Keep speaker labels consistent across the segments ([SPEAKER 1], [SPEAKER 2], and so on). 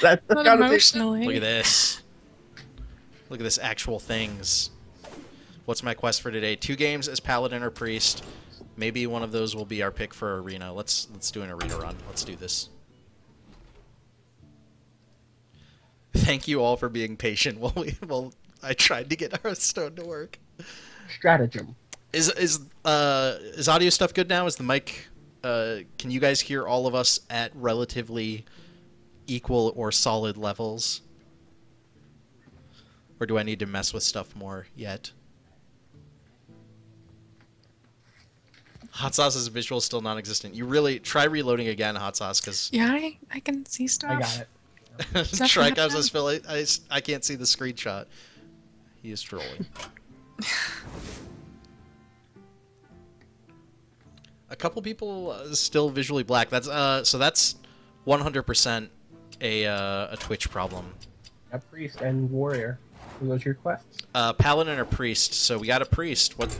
[SPEAKER 1] That's
[SPEAKER 2] Not
[SPEAKER 1] gotta be.
[SPEAKER 2] emotionally.
[SPEAKER 3] Look at this. Look at this actual things. What's my quest for today? 2 games as Paladin or Priest. Maybe one of those will be our pick for Arena. Let's do an Arena run. Let's do this. Thank you all for being patient while I tried to get Hearthstone to work.
[SPEAKER 1] Stratagem.
[SPEAKER 3] Is audio stuff good now? Is the mic can you guys hear all of us at relatively equal or solid levels? Or do I need to mess with stuff more yet? Hot Sauce's visual is still non-existent. You really try reloading again, Hot Sauce, because
[SPEAKER 2] Yeah, I can see stuff.
[SPEAKER 1] I got it.
[SPEAKER 3] Shrike says, Phil, I can't see the screenshot. He is trolling. A couple people still visually black. That's so that's 100% a Twitch problem.
[SPEAKER 1] A priest and warrior. Who those your quests?
[SPEAKER 3] Paladin or priest. So we got a priest.
[SPEAKER 1] Let's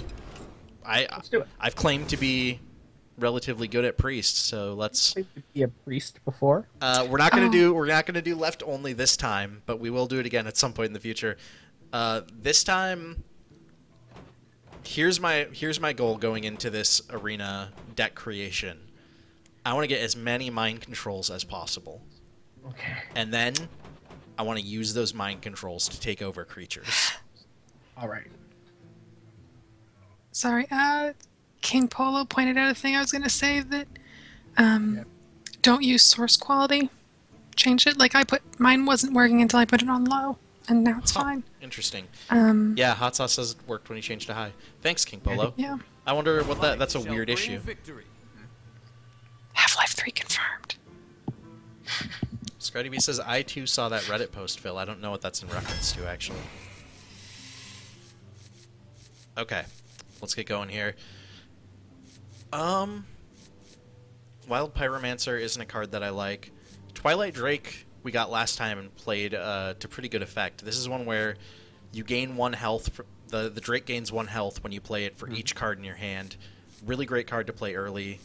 [SPEAKER 1] do it.
[SPEAKER 3] I've claimed to be relatively good at priest, so let's.
[SPEAKER 1] Claimed to be a priest before.
[SPEAKER 3] We're not gonna do left only this time, but we will do it again at some point in the future. This time, here's my goal going into this arena deck creation. I want to get as many mind controls as possible.
[SPEAKER 1] Okay.
[SPEAKER 3] And then I want to use those mind controls to take over creatures.
[SPEAKER 1] All right.
[SPEAKER 2] Sorry, King Polo pointed out a thing I was gonna say that don't use source quality. Change it. Like mine wasn't working until I put it on low, and now it's fine.
[SPEAKER 3] Interesting. Yeah, Hot Sauce says it worked when he changed to high. Thanks, King Polo.
[SPEAKER 2] Yeah.
[SPEAKER 3] I wonder what that's a weird issue.
[SPEAKER 2] Half-Life 3 confirmed.
[SPEAKER 3] Scratty B says, I too saw that Reddit post, Phil. I don't know what that's in reference to, actually. Okay. Let's get going here. Wild Pyromancer isn't a card that I like. Twilight Drake we got last time and played to pretty good effect. This is one where you gain 1 health. The Drake gains 1 health when you play it for each card in your hand. Really great card to play early.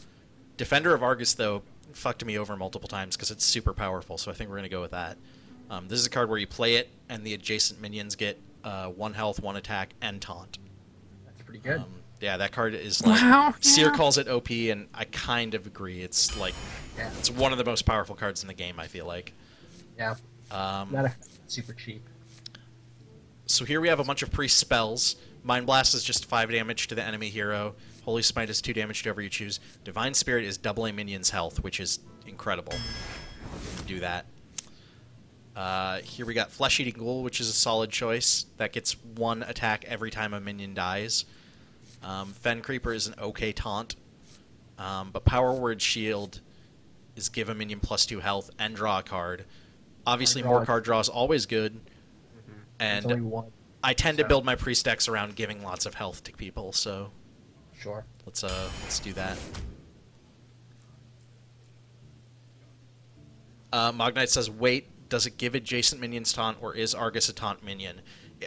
[SPEAKER 3] Defender of Argus, though, fucked me over multiple times because it's super powerful, so I think we're going to go with that. This is a card where you play it, and the adjacent minions get 1 health, 1 attack, and taunt.
[SPEAKER 1] That's pretty good.
[SPEAKER 3] Yeah, that card is like...
[SPEAKER 2] Wow.
[SPEAKER 3] Seer
[SPEAKER 2] Yeah.
[SPEAKER 3] calls it OP, and I kind of agree. It's like...
[SPEAKER 1] Yeah.
[SPEAKER 3] It's one of the most powerful cards in the game, I feel like.
[SPEAKER 1] Yeah. Not super cheap.
[SPEAKER 3] So here we have a bunch of priest spells. Mind Blast is just 5 damage to the enemy hero. Holy Smite is 2 damage to whoever you choose. Divine Spirit is double a minion's health, which is incredible. Do that. Here we got Flesh Eating Ghoul, which is a solid choice. That gets 1 attack every time a minion dies. Fen Creeper is an okay taunt. But Power Word Shield is give a minion +2 health and draw a card. Obviously, more card draw is always good. And
[SPEAKER 1] It's only 1.
[SPEAKER 3] I tend to build my priest decks around giving lots of health to people, so
[SPEAKER 1] Sure.
[SPEAKER 3] let's do that. Mognite says, wait, does it give adjacent minions taunt, or is Argus a taunt minion?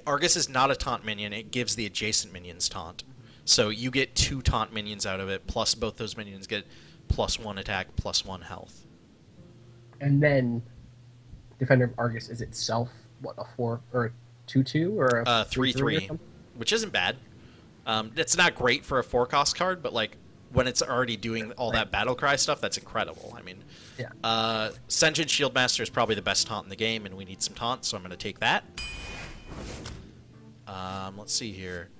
[SPEAKER 3] Argus is not a taunt minion, it gives the adjacent minions taunt. So you get 2 taunt minions out of it, plus both those minions get +1 attack, +1 health.
[SPEAKER 1] And then Defender of Argus is itself, what, a 4 or a 2/2 or a
[SPEAKER 3] 3/3, which isn't bad. It's not great for a 4-cost card, but like when it's already doing all that battle cry stuff, that's incredible. I mean,
[SPEAKER 1] yeah.
[SPEAKER 3] Sentient Shieldmaster is probably the best taunt in the game, and we need some taunt, so I'm going to take that. Let's see here.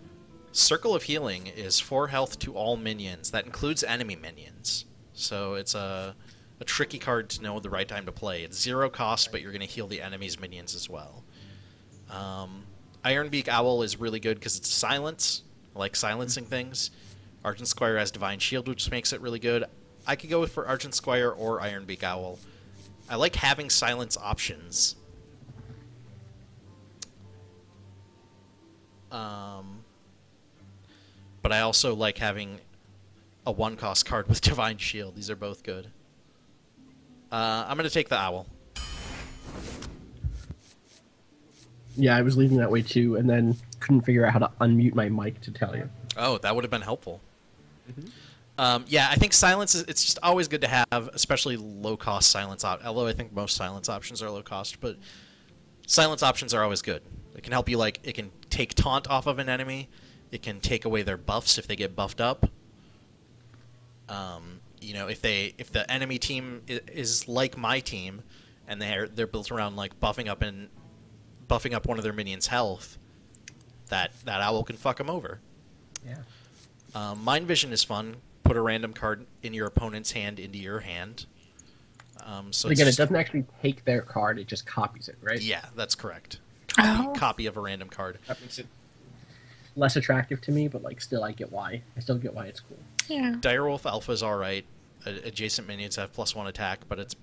[SPEAKER 3] Circle of Healing is 4 health to all minions. That includes enemy minions. So it's a tricky card to know the right time to play. It's 0 cost, but you're going to heal the enemy's minions as well. Ironbeak Owl is really good because it's silence. I like silencing things. Argent Squire has Divine Shield, which makes it really good. I could go for Argent Squire or Ironbeak Owl. I like having silence options. But I also like having a 1-cost card with Divine Shield. These are both good. I'm going to take the Owl.
[SPEAKER 1] Yeah, I was leaving that way too, and then couldn't figure out how to unmute my mic to tell you.
[SPEAKER 3] Oh, that would have been helpful. Yeah, I think silence is, it's just always good to have, especially low-cost silence although I think most silence options are low-cost, but silence options are always good. It can help you, like, it can take taunt off of an enemy. It can take away their buffs if they get buffed up. You know, if the enemy team is like my team, and they're built around like buffing up one of their minions' health, that owl can fuck them over.
[SPEAKER 1] Yeah.
[SPEAKER 3] Mind Vision is fun. Put a random card in your opponent's hand into your hand. So
[SPEAKER 1] But again, it doesn't actually take their card; it just copies it, right?
[SPEAKER 3] Yeah, that's correct.
[SPEAKER 2] Oh.
[SPEAKER 3] Copy of a random card.
[SPEAKER 1] That makes it less attractive to me, but like still, I get why. I still get why it's cool.
[SPEAKER 2] Yeah.
[SPEAKER 3] Direwolf Alpha is all right. Adjacent minions have +1 attack, but it's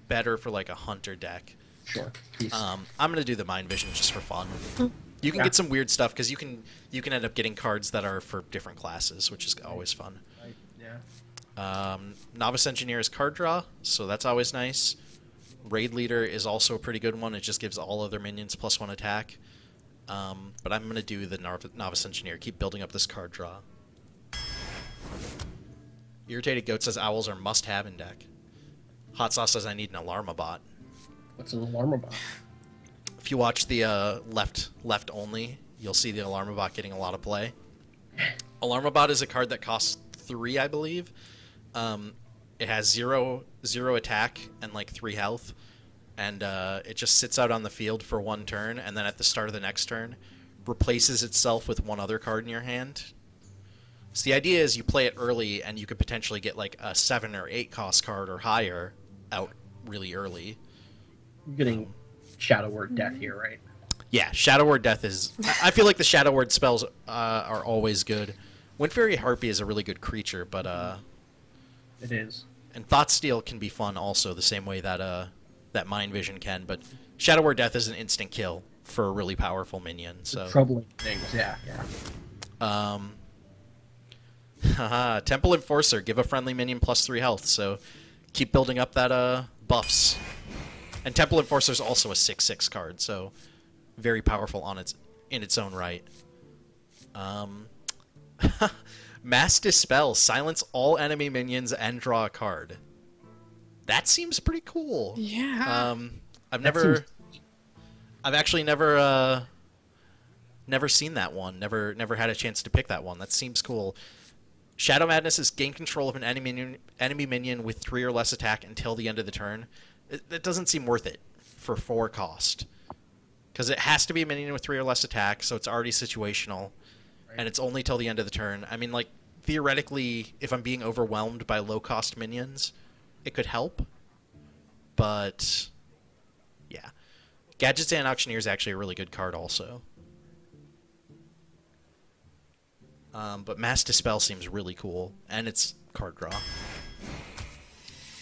[SPEAKER 3] better for like a hunter deck.
[SPEAKER 1] Sure. Peace.
[SPEAKER 3] I'm gonna do the Mind Vision just for fun. You can get some weird stuff because you can end up getting cards that are for different classes, which is always fun.
[SPEAKER 1] Right. Yeah.
[SPEAKER 3] Novice Engineer is card draw, so that's always nice. Raid Leader is also a pretty good one. It just gives all other minions +1 attack. But I'm going to do the Novice Engineer. Keep building up this card draw. Irritated Goat says owls are must-have in deck. Hot Sauce says I need an Alarmabot.
[SPEAKER 1] What's an Alarmabot?
[SPEAKER 3] If you watch the left only, you'll see the Alarmabot getting a lot of play. Alarmabot is a card that costs 3, I believe. It has zero attack and like 3 health, and it just sits out on the field for 1 turn, and then at the start of the next turn, replaces itself with 1 other card in your hand. So the idea is you play it early, and you could potentially get like a 7 or 8 cost card or higher out really early.
[SPEAKER 1] You're getting Shadow Word Death here, right?
[SPEAKER 3] Yeah, Shadow Word Death is... I feel like the Shadow Word spells are always good. Wind Fairy Harpy is a really good creature, but...
[SPEAKER 1] It is.
[SPEAKER 3] And Thoughtsteal can be fun also, the same way that that Mind Vision can, but Shadow Word Death is an instant kill for a really powerful minion, so...
[SPEAKER 1] Troubling things, yeah.
[SPEAKER 3] Temple Enforcer, give a friendly minion +3 health, so keep building up that buffs. And Temple Enforcer is also a 6/6 card, so very powerful in its own right. Mass Dispel, silence all enemy minions and draw a card. That seems pretty cool.
[SPEAKER 2] Yeah.
[SPEAKER 3] I've actually never seen that one. Never had a chance to pick that one. That seems cool. Shadow Madness is gain control of an enemy minion with 3 or less attack until the end of the turn. That doesn't seem worth it for 4 cost. Because it has to be a minion with 3 or less attack, so it's already situational. Right. And it's only till the end of the turn. I mean, like, theoretically, if I'm being overwhelmed by low-cost minions, it could help. But, yeah. Gadget Stand Auctioneer is actually a really good card also. But Mass Dispel seems really cool, and it's card draw.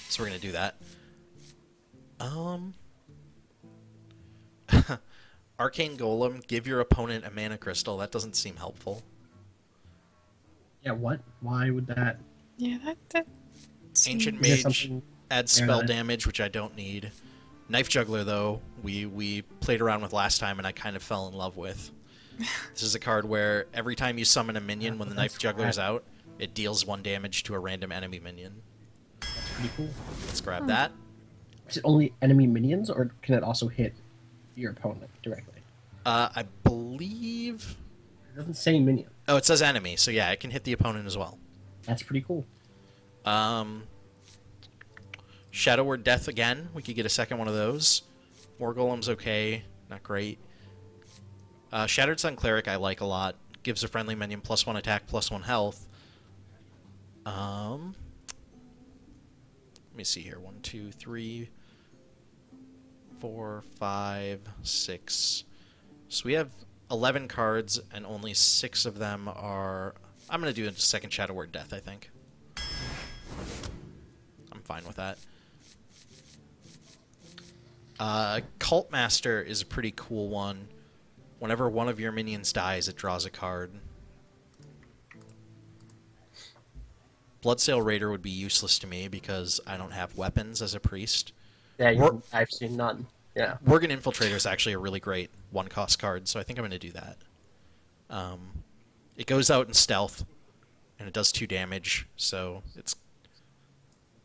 [SPEAKER 3] So we're going to do that. Arcane Golem, give your opponent a mana crystal. That doesn't seem helpful.
[SPEAKER 1] Yeah, what? Why would that?
[SPEAKER 2] Yeah, that
[SPEAKER 3] Ancient
[SPEAKER 2] seems...
[SPEAKER 3] Mage adds spell damage, which I don't need. Knife Juggler, though, we played around with last time, and I kind of fell in love with. This is a card where every time you summon a minion when the Knife Juggler is out, it deals 1 damage to a random enemy minion.
[SPEAKER 1] That's pretty cool.
[SPEAKER 3] Let's grab that.
[SPEAKER 1] Is it only enemy minions, or can it also hit your opponent directly?
[SPEAKER 3] I believe...
[SPEAKER 1] It doesn't say minion.
[SPEAKER 3] Oh, it says enemy, so yeah, it can hit the opponent as well.
[SPEAKER 1] That's pretty cool.
[SPEAKER 3] Shadow Word Death again. We could get a second one of those. War Golem's okay. Not great. Shattered Sun Cleric I like a lot. Gives a friendly minion +1 attack, +1 health. Let me see here. 1, 2, 3, 4, 5, 6. So we have 11 cards, and only 6 of them are... I'm going to do a second Shadow Word Death, I think. I'm fine with that. Cult Master is a pretty cool one. Whenever one of your minions dies, it draws a card. Bloodsail Raider would be useless to me because I don't have weapons as a priest.
[SPEAKER 1] Yeah, I've seen none. Yeah.
[SPEAKER 3] Worgen Infiltrator is actually a really great 1-cost card, so I think I'm going to do that. It goes out in stealth, and it does 2 damage, so it's,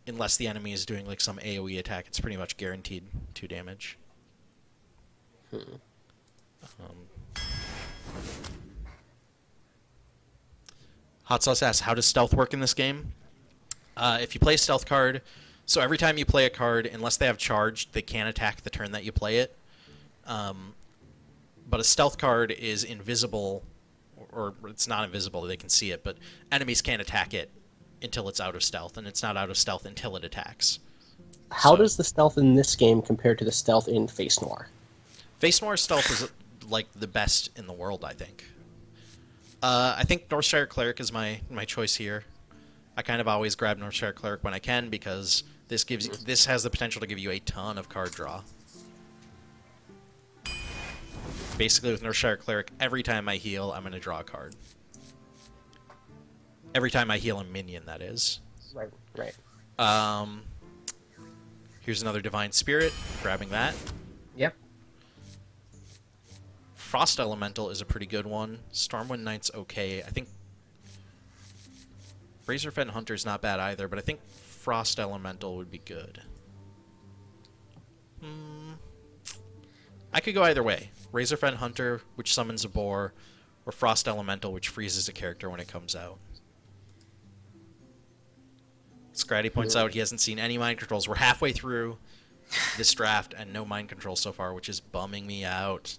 [SPEAKER 3] unless the enemy is doing like some AoE attack, it's pretty much guaranteed 2 damage. Hot Sauce asks, how does stealth work in this game? If you play a stealth card, so every time you play a card, unless they have charge, they can't attack the turn that you play it. But a stealth card is invisible, or it's not invisible, they can see it, but enemies can't attack it until it's out of stealth, and it's not out of stealth until it attacks.
[SPEAKER 1] How does the stealth in this game compare to the stealth in Face Noir?
[SPEAKER 3] Face Noir stealth is like the best in the world, I think. I think Northshire Cleric is my choice here. I kind of always grab Northshire Cleric when I can because this has the potential to give you a ton of card draw. Basically, with Northshire Cleric, every time I heal, I'm going to draw a card. Every time I heal a minion, that is.
[SPEAKER 1] Right.
[SPEAKER 3] Here's another Divine Spirit. Grabbing that.
[SPEAKER 1] Yep.
[SPEAKER 3] Frost Elemental is a pretty good one. Stormwind Knight's okay. I think Razorfen Hunter's not bad either, but I think Frost Elemental would be good. I could go either way. Razorfen Hunter, which summons a boar, or Frost Elemental, which freezes a character when it comes out. Scratty points out he hasn't seen any mind controls. We're halfway through this draft and no mind control so far, which is bumming me out.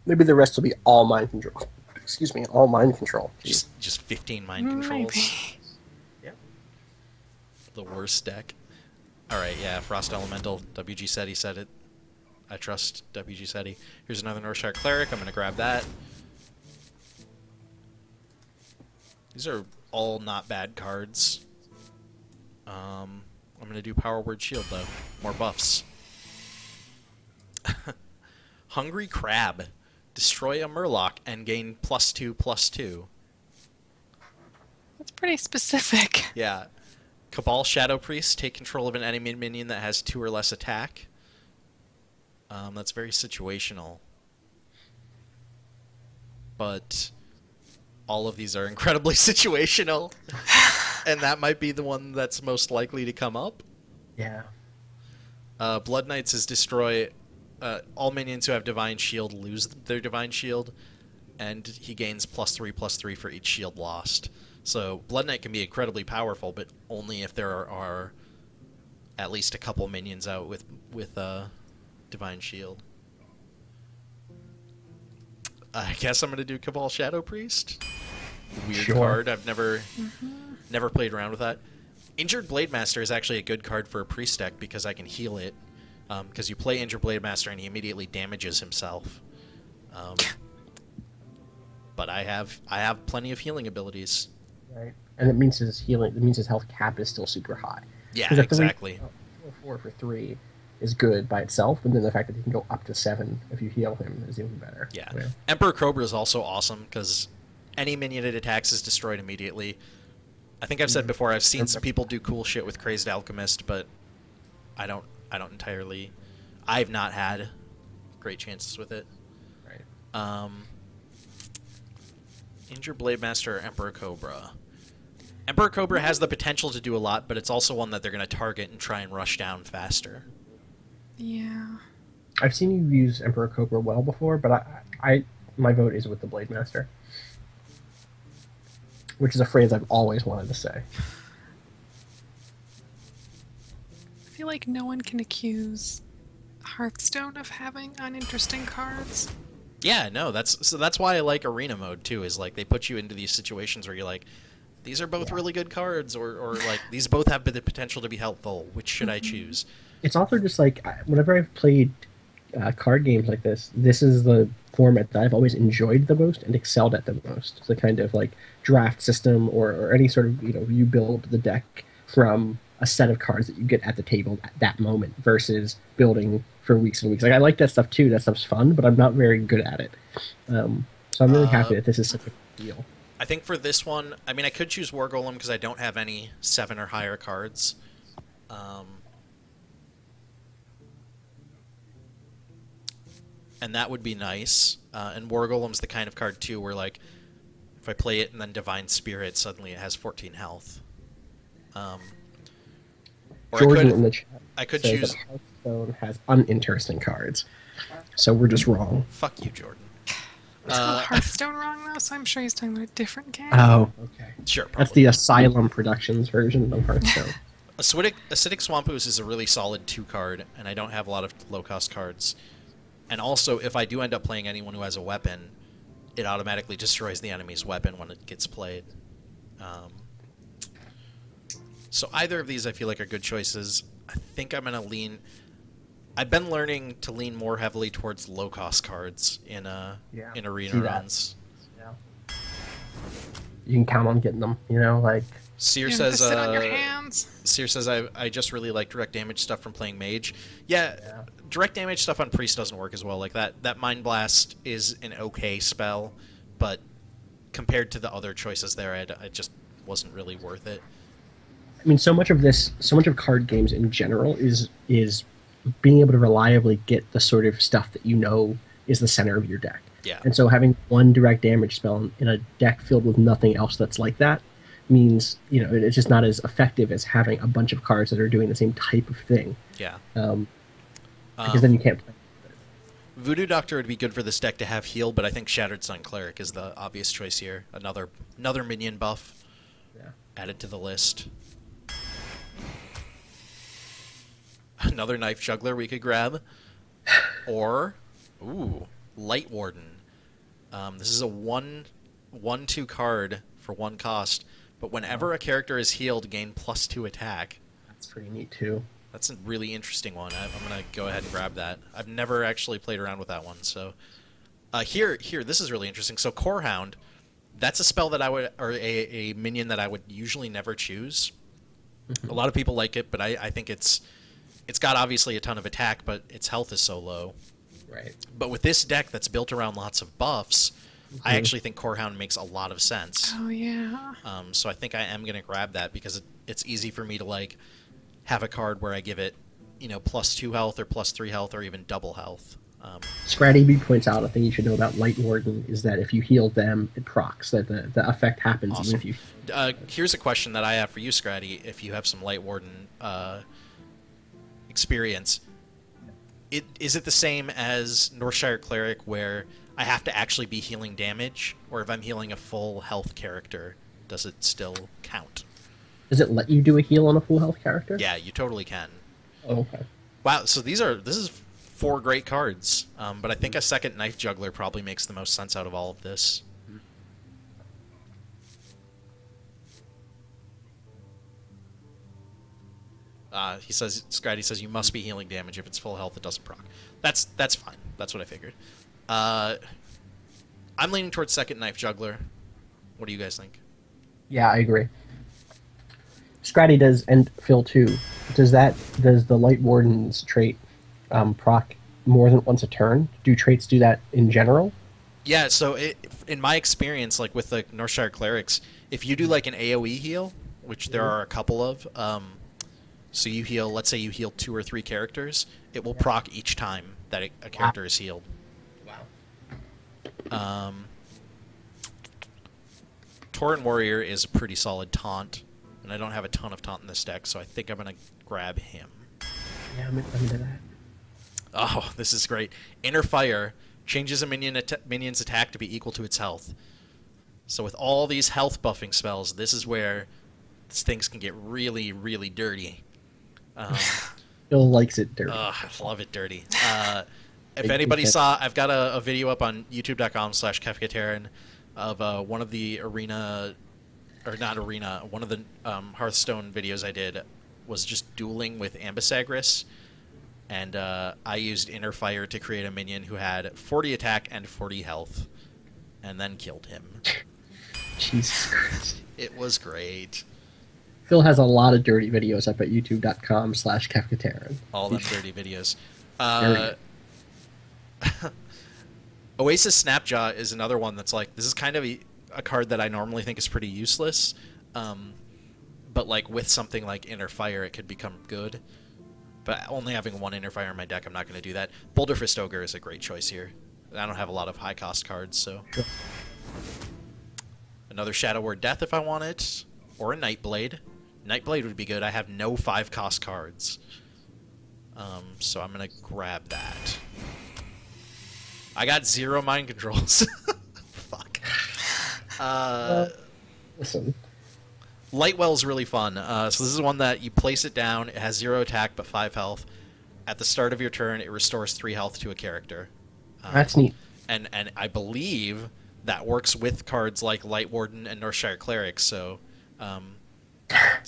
[SPEAKER 1] Maybe the rest will be all mind control. Excuse me, all mind control.
[SPEAKER 3] Just 15 mind controls.
[SPEAKER 2] Maybe.
[SPEAKER 3] Yep. The worst deck. Alright, yeah, Frost Elemental. WG said he said it. I trust WG said he. Here's another Northshire Cleric. I'm going to grab that. These are all not bad cards. I'm going to do Power Word Shield, though. More buffs. Hungry Crab. Destroy a Murloc and gain +2/+2.
[SPEAKER 2] That's pretty specific.
[SPEAKER 3] Yeah. Cabal Shadow Priest. Take control of an enemy minion that has 2 or less attack. That's very situational. But all of these are incredibly situational. And that might be the one that's most likely to come up.
[SPEAKER 1] Yeah.
[SPEAKER 3] Blood Knights is destroy... all minions who have Divine Shield lose their Divine Shield, and he gains +3/+3 for each shield lost. So Blood Knight can be incredibly powerful, but only if there are at least a couple minions out with Divine Shield. I guess I'm gonna do Cabal Shadow Priest. Weird card. I've never played around with that. Injured Blade Master is actually a good card for a priest deck because I can heal it. Because you play Injured Blade Master and he immediately damages himself. But I have plenty of healing abilities.
[SPEAKER 1] Right, and it means his healing. It means his health cap is still super high.
[SPEAKER 3] Yeah, exactly.
[SPEAKER 1] 4 for 3 is good by itself, and then the fact that he can go up to 7 if you heal him is even better.
[SPEAKER 3] Yeah. Emperor Cobra is also awesome because any minion it attacks is destroyed immediately. I think I've said before I've seen some people do cool shit with Crazed Alchemist, but I don't entirely. I've not had great chances with it.
[SPEAKER 1] Right.
[SPEAKER 3] Injure Blade Master or Emperor Cobra. Emperor Cobra has the potential to do a lot, but it's also one that they're going to target and try and rush down faster.
[SPEAKER 2] Yeah.
[SPEAKER 1] I've seen you use Emperor Cobra well before, but my vote is with the Blade Master, which is a phrase I've always wanted to say.
[SPEAKER 2] I feel like no one can accuse Hearthstone of having uninteresting cards.
[SPEAKER 3] Yeah, no, that's why I like arena mode too. Is like they put you into these situations where you're like, these are both really good cards, or like these both have the potential to be helpful. Which should I choose?
[SPEAKER 1] It's also just like whenever I've played card games like this is the format that I've always enjoyed the most and excelled at the most. It's a kind of like draft system or any sort of you build the deck from a set of cards that you get at the table at that moment versus building for weeks and weeks. Like I like that stuff too. That stuff's fun, but I'm not very good at it. So I'm really happy that this is such a deal.
[SPEAKER 3] I think for this one, I mean, I could choose War Golem because I don't have any 7 or higher cards. And that would be nice. And War Golem's the kind of card too where like If I play it and then Divine Spirit, suddenly it has 14 health. Or
[SPEAKER 1] Jordan in the chat
[SPEAKER 3] I could
[SPEAKER 1] says
[SPEAKER 3] choose.
[SPEAKER 1] that Hearthstone has uninteresting cards, so we're just wrong.
[SPEAKER 3] Fuck you, Jordan.
[SPEAKER 2] It's called Hearthstone wrong, though, so I'm sure he's talking about a different game.
[SPEAKER 1] Oh, okay.
[SPEAKER 3] Sure.
[SPEAKER 1] That's the Asylum Productions version of Hearthstone.
[SPEAKER 3] Acidic Swamp Ooze is a really solid 2 card, and I don't have a lot of low-cost cards. And also, if I do end up playing anyone who has a weapon, it automatically destroys the enemy's weapon when it gets played. So either of these I feel like are good choices. I think I'm going to lean... I've been learning to lean more heavily towards low-cost cards in arena runs.
[SPEAKER 1] Yeah. You can count on getting them, you know, like...
[SPEAKER 3] Seer
[SPEAKER 2] You
[SPEAKER 3] says,
[SPEAKER 2] have to sit on your hands.
[SPEAKER 3] Seer says, I just really like direct damage stuff from playing Mage. Yeah, direct damage stuff on Priest doesn't work as well. Like, that Mind Blast is an okay spell, but compared to the other choices there, it just wasn't really worth it.
[SPEAKER 1] I mean, so much of card games in general is being able to reliably get the sort of stuff that you know is the center of your deck.
[SPEAKER 3] Yeah.
[SPEAKER 1] And so having one direct damage spell in a deck filled with nothing else that's like that means, you know, it's just not as effective as having a bunch of cards that are doing the same type of thing.
[SPEAKER 3] Yeah.
[SPEAKER 1] Because then you can't play.
[SPEAKER 3] Voodoo Doctor would be good for this deck to have heal, but I think Shattered Sun Cleric is the obvious choice here. Another minion buff added to the list. Another Knife Juggler we could grab. Or, Light Warden. This is a 1/2 card for 1 cost, but whenever a character is healed, gain +2 attack.
[SPEAKER 1] That's pretty neat, too.
[SPEAKER 3] That's a really interesting one. I'm going to go ahead and grab that. I've never actually played around with that one, so... Here, this is really interesting. So, Core Hound, that's a spell that I would... or a minion that I would usually never choose. A lot of people like it, but I think it's got obviously a ton of attack, but its health is so low.
[SPEAKER 1] Right.
[SPEAKER 3] But with this deck that's built around lots of buffs, I actually think Core Hound makes a lot of sense.
[SPEAKER 2] Oh, yeah.
[SPEAKER 3] So I think I am going to grab that because it's easy for me to, like, have a card where I give it, you know, +2 health or +3 health or even double health.
[SPEAKER 1] Scratty B points out a thing you should know about Light Warden is that if you heal them, it procs. That the effect happens
[SPEAKER 3] Awesome.
[SPEAKER 1] even if you...
[SPEAKER 3] Here's a question that I have for you, Scratty, if you have some Light Warden experience. Is it the same as Northshire Cleric where I have to actually be healing damage, or if I'm healing a full health character, does it still count?
[SPEAKER 1] Does it let you do a heal on a full health character?
[SPEAKER 3] Yeah, you totally can.
[SPEAKER 1] Oh, okay.
[SPEAKER 3] Wow, so this is 4 great cards, but I think a second Knife Juggler probably makes the most sense out of all of this. He says, Scratty says, you must be healing damage. If it's full health, it doesn't proc. That's fine. That's what I figured. I'm leaning towards second Knife Juggler. What do you guys think?
[SPEAKER 1] Yeah, I agree. Scratty does, and Phil too. Does the Light Warden's trait proc more than once a turn? Do traits do that in general?
[SPEAKER 3] Yeah, so in my experience, like with the Northshire Clerics, if you do like an AoE heal, which there are a couple of, so you heal, let's say you heal 2 or 3 characters, it will proc each time that a character is healed.
[SPEAKER 1] Wow.
[SPEAKER 3] Torrent Warrior is a pretty solid taunt, and I don't have a ton of taunt in this deck, so I think I'm going to grab him.
[SPEAKER 1] Yeah, I'm into that.
[SPEAKER 3] Oh, this is great. Inner Fire changes a minion's attack to be equal to its health. So with all these health buffing spells, this is where things can get really, really dirty.
[SPEAKER 1] Phil likes it dirty.
[SPEAKER 3] I love it dirty. If anybody saw, I've got a video up on youtube.com/KefkaTerran of one of the arena, or not arena, one of the Hearthstone videos I did was just dueling with Ambisagris, and I used Inner Fire to create a minion who had 40 attack and 40 health, and then killed him.
[SPEAKER 1] Jesus Christ.
[SPEAKER 3] It was great.
[SPEAKER 1] Phil has a lot of dirty videos up at youtube.com/KefkaTerran.
[SPEAKER 3] All them dirty videos.
[SPEAKER 1] Dirty.
[SPEAKER 3] Oasis Snapjaw is another one that's like, this is kind of a card that I normally think is pretty useless, but like with something like Inner Fire, it could become good. But only having 1 Inner Fire in my deck, I'm not going to do that. Boulder Fist Ogre is a great choice here. I don't have a lot of high cost cards, so.
[SPEAKER 1] Sure.
[SPEAKER 3] Another Shadow Word Death if I want it, or a Nightblade. Nightblade would be good. I have no 5-cost cards, so I'm gonna grab that. I got 0 mind controls. Fuck.
[SPEAKER 1] Listen.
[SPEAKER 3] Lightwell's really fun. So this is one that you place it down. It has 0 attack but 5 health. At the start of your turn, it restores 3 health to a character.
[SPEAKER 1] That's neat.
[SPEAKER 3] And I believe that works with cards like Light Warden and Northshire Cleric. So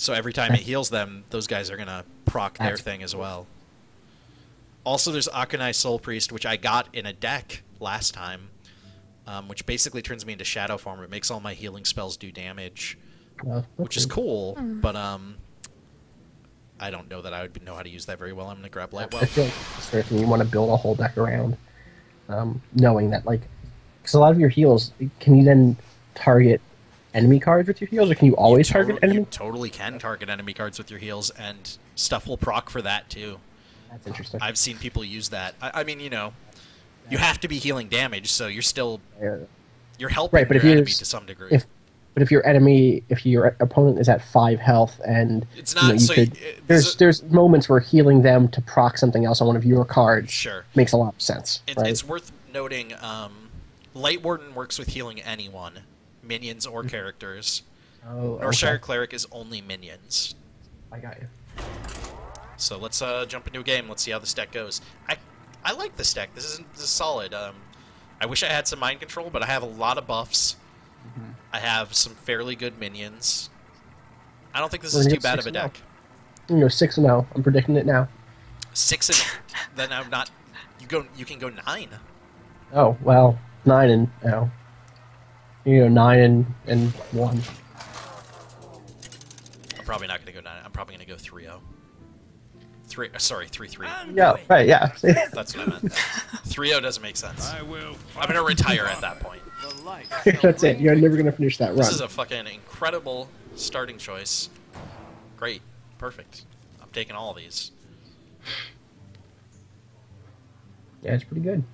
[SPEAKER 3] every time it heals them, those guys are gonna proc their thing as well. Also, there's Akanai Soul Priest, which I got in a deck last time, which basically turns me into Shadow form. It makes all my healing spells do damage, which is cool. But I don't know that I would know how to use that very well. I'm gonna grab Lightwell.
[SPEAKER 1] I feel like it's the thing you want to build a whole deck around, knowing that, like, because a lot of your heals, can you then target enemy cards with your heals, or can you always target enemy?
[SPEAKER 3] You totally can target enemy cards with your heals, and stuff will proc for that too.
[SPEAKER 1] That's interesting.
[SPEAKER 3] I've seen people use that. I mean, you know, you have to be healing damage, so you're still you're helping your enemy to some degree.
[SPEAKER 1] But if your opponent is at 5 health, and
[SPEAKER 3] it's not,
[SPEAKER 1] there's moments where healing them to proc something else on one of your cards makes a lot of sense.
[SPEAKER 3] It's worth noting. Light Warden works with healing anyone, minions or characters. Northshire Cleric is only minions.
[SPEAKER 1] I got you.
[SPEAKER 3] So let's jump into a game. Let's see how this deck goes. I like this deck. This is solid. I wish I had some mind control, but I have a lot of buffs. I have some fairly good minions. I don't think this is too bad of a deck.
[SPEAKER 1] 6-0. I'm predicting it now.
[SPEAKER 3] 6-0. Then I'm not. You can go 9.
[SPEAKER 1] Oh well, 9-0. 9 and 1.
[SPEAKER 3] I'm probably not going to go 9. I'm probably going to go 3-0. 3-3.
[SPEAKER 1] Yeah, right, yeah.
[SPEAKER 3] That's what I meant. 3-0 doesn't make sense. I'm going to retire at that point.
[SPEAKER 1] That's it. You're never going to finish that run.
[SPEAKER 3] This is a fucking incredible starting choice. Great. Perfect. I'm taking all of these.
[SPEAKER 1] Yeah, it's pretty good.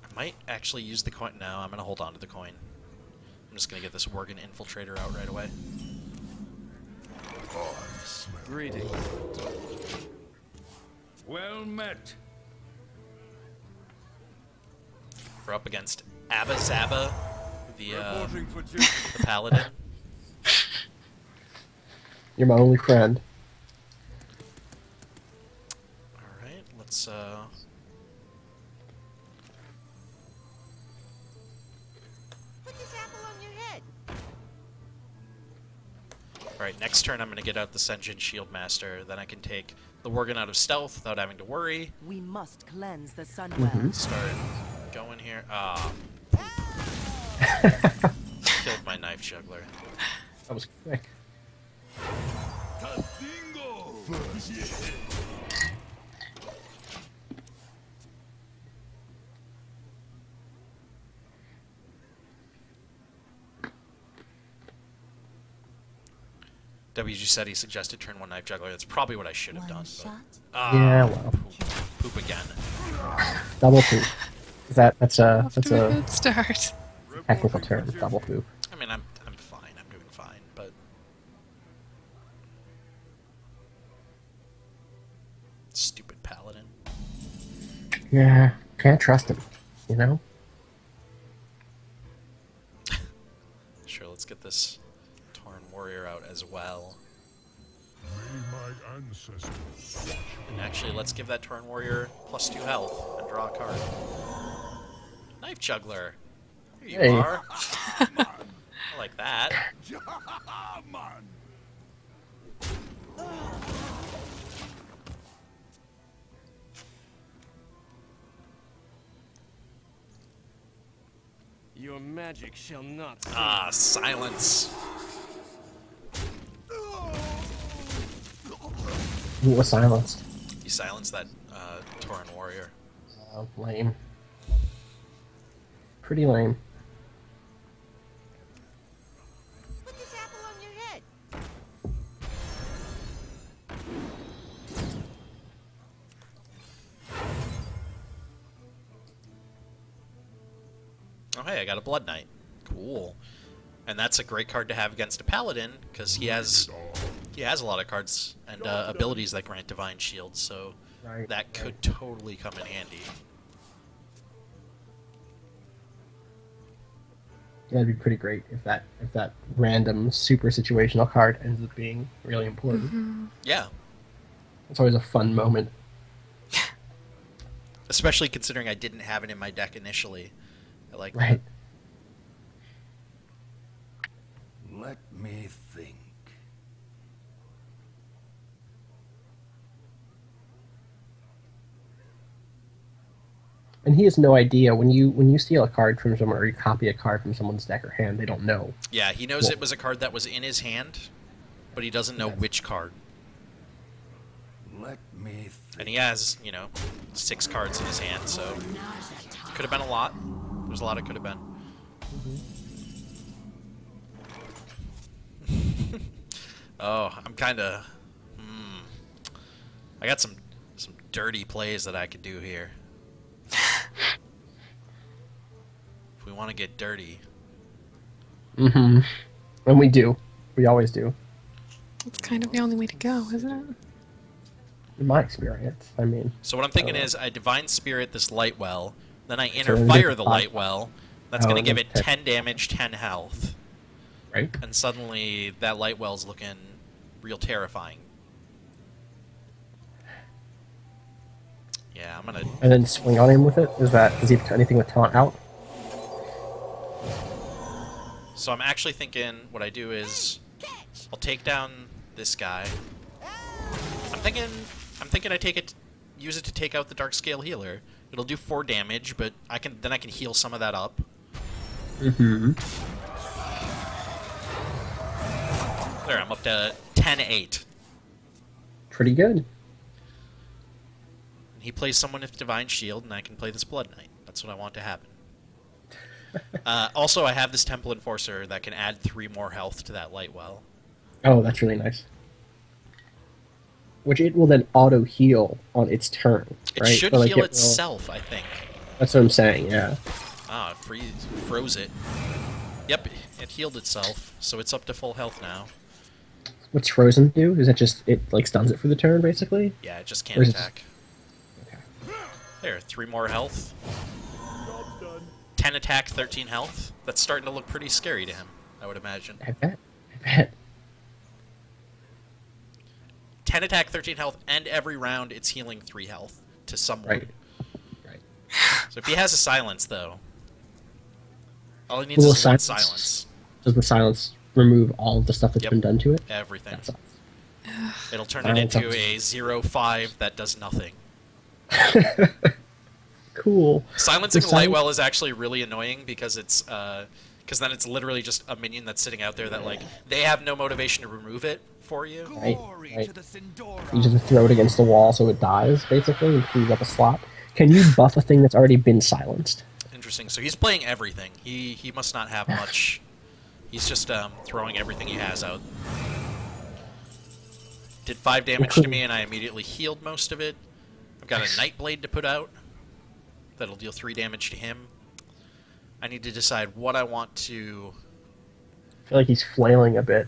[SPEAKER 3] I might actually use the coin. No, I'm going to hold on to the coin. I'm just going to get this Worgen Infiltrator out right away.
[SPEAKER 4] Greetings. Well met.
[SPEAKER 3] We're up against Abba Zaba, the paladin.
[SPEAKER 1] You're my only friend.
[SPEAKER 3] Alright, let's
[SPEAKER 5] Put this apple on your head.
[SPEAKER 3] Alright, next turn I'm going to get out the Senjin Shield Master. Then I can take the Worgen out of stealth without having to worry.
[SPEAKER 5] We must cleanse the Sunwell.
[SPEAKER 3] Start going here. Killed my Knife Juggler.
[SPEAKER 1] That was quick.
[SPEAKER 3] WG said he suggested turn 1 Knife Juggler. That's probably what I should have done.
[SPEAKER 1] Yeah, well.
[SPEAKER 3] Poop again.
[SPEAKER 1] Double poop. That's a
[SPEAKER 2] good start.
[SPEAKER 1] technical term. Double poop.
[SPEAKER 3] I mean, I'm fine. I'm doing fine, but stupid paladin.
[SPEAKER 1] Yeah, can't trust him. You know.
[SPEAKER 3] Sure, let's get this Tauren Warrior out as well. And actually, let's give that Tauren Warrior +2 health and draw a card. Knife Juggler. Here you are. I like that.
[SPEAKER 4] Your magic shall not.
[SPEAKER 3] Ah, silence.
[SPEAKER 1] Who was silenced?
[SPEAKER 3] You silenced that Tauren Warrior.
[SPEAKER 1] Lame. Pretty lame.
[SPEAKER 5] Put this apple on your head.
[SPEAKER 3] Oh, hey, I got a Blood Knight. Cool. And that's a great card to have against a Paladin, because he has a lot of cards and abilities that grant Divine Shield, so that could totally come in handy.
[SPEAKER 1] That'd be pretty great if that random super situational card ends up being really important.
[SPEAKER 3] Yeah.
[SPEAKER 1] It's always a fun moment.
[SPEAKER 3] Especially considering I didn't have it in my deck initially. I like
[SPEAKER 1] Right.
[SPEAKER 4] Let me think.
[SPEAKER 1] And he has no idea when you steal a card from someone or you copy a card from someone's deck or hand, they don't know.
[SPEAKER 3] Yeah, he knows it was a card that was in his hand, but he doesn't know which card.
[SPEAKER 4] Let me think.
[SPEAKER 3] And he has, 6 cards in his hand, so could have been a lot. There's a lot it could have been. Oh, I'm kind of... I got some dirty plays that I could do here. If we want to get dirty.
[SPEAKER 1] Mm-hmm. And we do. We always do.
[SPEAKER 2] It's kind of the only way to go, isn't it?
[SPEAKER 1] In my experience, I mean.
[SPEAKER 3] So what I'm thinking is I Divine Spirit this Lightwell, then I
[SPEAKER 1] So
[SPEAKER 3] Inner
[SPEAKER 1] then
[SPEAKER 3] Fire
[SPEAKER 1] get
[SPEAKER 3] the
[SPEAKER 1] the
[SPEAKER 3] Lightwell. That's
[SPEAKER 1] Oh,
[SPEAKER 3] going to give
[SPEAKER 1] and
[SPEAKER 3] it
[SPEAKER 1] then
[SPEAKER 3] 10 damage, 10 health.
[SPEAKER 1] Right?
[SPEAKER 3] And suddenly that Lightwell's looking real terrifying. Yeah, I'm going to...
[SPEAKER 1] And then swing on him with it? Does he have anything with taunt out?
[SPEAKER 3] So I'm actually thinking what I do is I'll take down this guy. I'm thinking I use it to take out the Dark Scale Healer. It'll do 4 damage, but I can heal some of that up.
[SPEAKER 1] Mm-hmm.
[SPEAKER 3] There, I'm up to 10-8.
[SPEAKER 1] Pretty good.
[SPEAKER 3] He plays someone with Divine Shield, and I can play this Blood Knight. That's what I want to happen. Also, I have this Temple Enforcer that can add 3 more health to that Lightwell.
[SPEAKER 1] Oh, that's really nice. Which it will then auto heal on its turn, right?
[SPEAKER 3] It should
[SPEAKER 1] Or, like,
[SPEAKER 3] heal
[SPEAKER 1] it will-
[SPEAKER 3] itself, I think.
[SPEAKER 1] That's what I'm saying. Yeah.
[SPEAKER 3] Ah, it froze it. Yep, it healed itself, so it's up to full health now.
[SPEAKER 1] What's Frozen do? Is that just it like stuns it for the turn, basically?
[SPEAKER 3] Yeah, it just
[SPEAKER 1] Or
[SPEAKER 3] can't
[SPEAKER 1] is it
[SPEAKER 3] attack.
[SPEAKER 1] Okay.
[SPEAKER 3] There, 3 more health. 10 attack, 13 health. That's starting to look pretty scary to him, I would imagine.
[SPEAKER 1] I bet.
[SPEAKER 3] 10 attack, 13 health, and every round it's healing 3 health to someone.
[SPEAKER 1] Right.
[SPEAKER 3] So if he has a silence, though, all he needs
[SPEAKER 1] Will
[SPEAKER 3] is one
[SPEAKER 1] silence-
[SPEAKER 3] silence.
[SPEAKER 1] Does the silence remove all of the stuff that's
[SPEAKER 3] Yep.
[SPEAKER 1] been done to it?
[SPEAKER 3] Everything.
[SPEAKER 1] That sucks.
[SPEAKER 3] It'll turn it
[SPEAKER 1] Silence
[SPEAKER 3] into
[SPEAKER 1] sucks.
[SPEAKER 3] a 0-5 that does nothing.
[SPEAKER 1] Cool.
[SPEAKER 3] Silencing
[SPEAKER 1] The
[SPEAKER 3] the Lightwell is actually really annoying because it's because then it's literally just a minion that's sitting out there that like they have no motivation to remove it for you.
[SPEAKER 1] Right,
[SPEAKER 5] Glory
[SPEAKER 1] right.
[SPEAKER 5] to the Sindora.
[SPEAKER 1] You just throw it against the wall so it dies, basically, and frees up a slot. Can you buff a thing that's already been silenced?
[SPEAKER 3] Interesting. So he's playing everything. He must not have much. He's just throwing everything he has out. Did 5 damage to me, and I immediately healed most of it. I've got a Nightblade to put out. That'll deal 3 damage to him. I need to decide what I want to...
[SPEAKER 1] I feel like he's flailing a bit.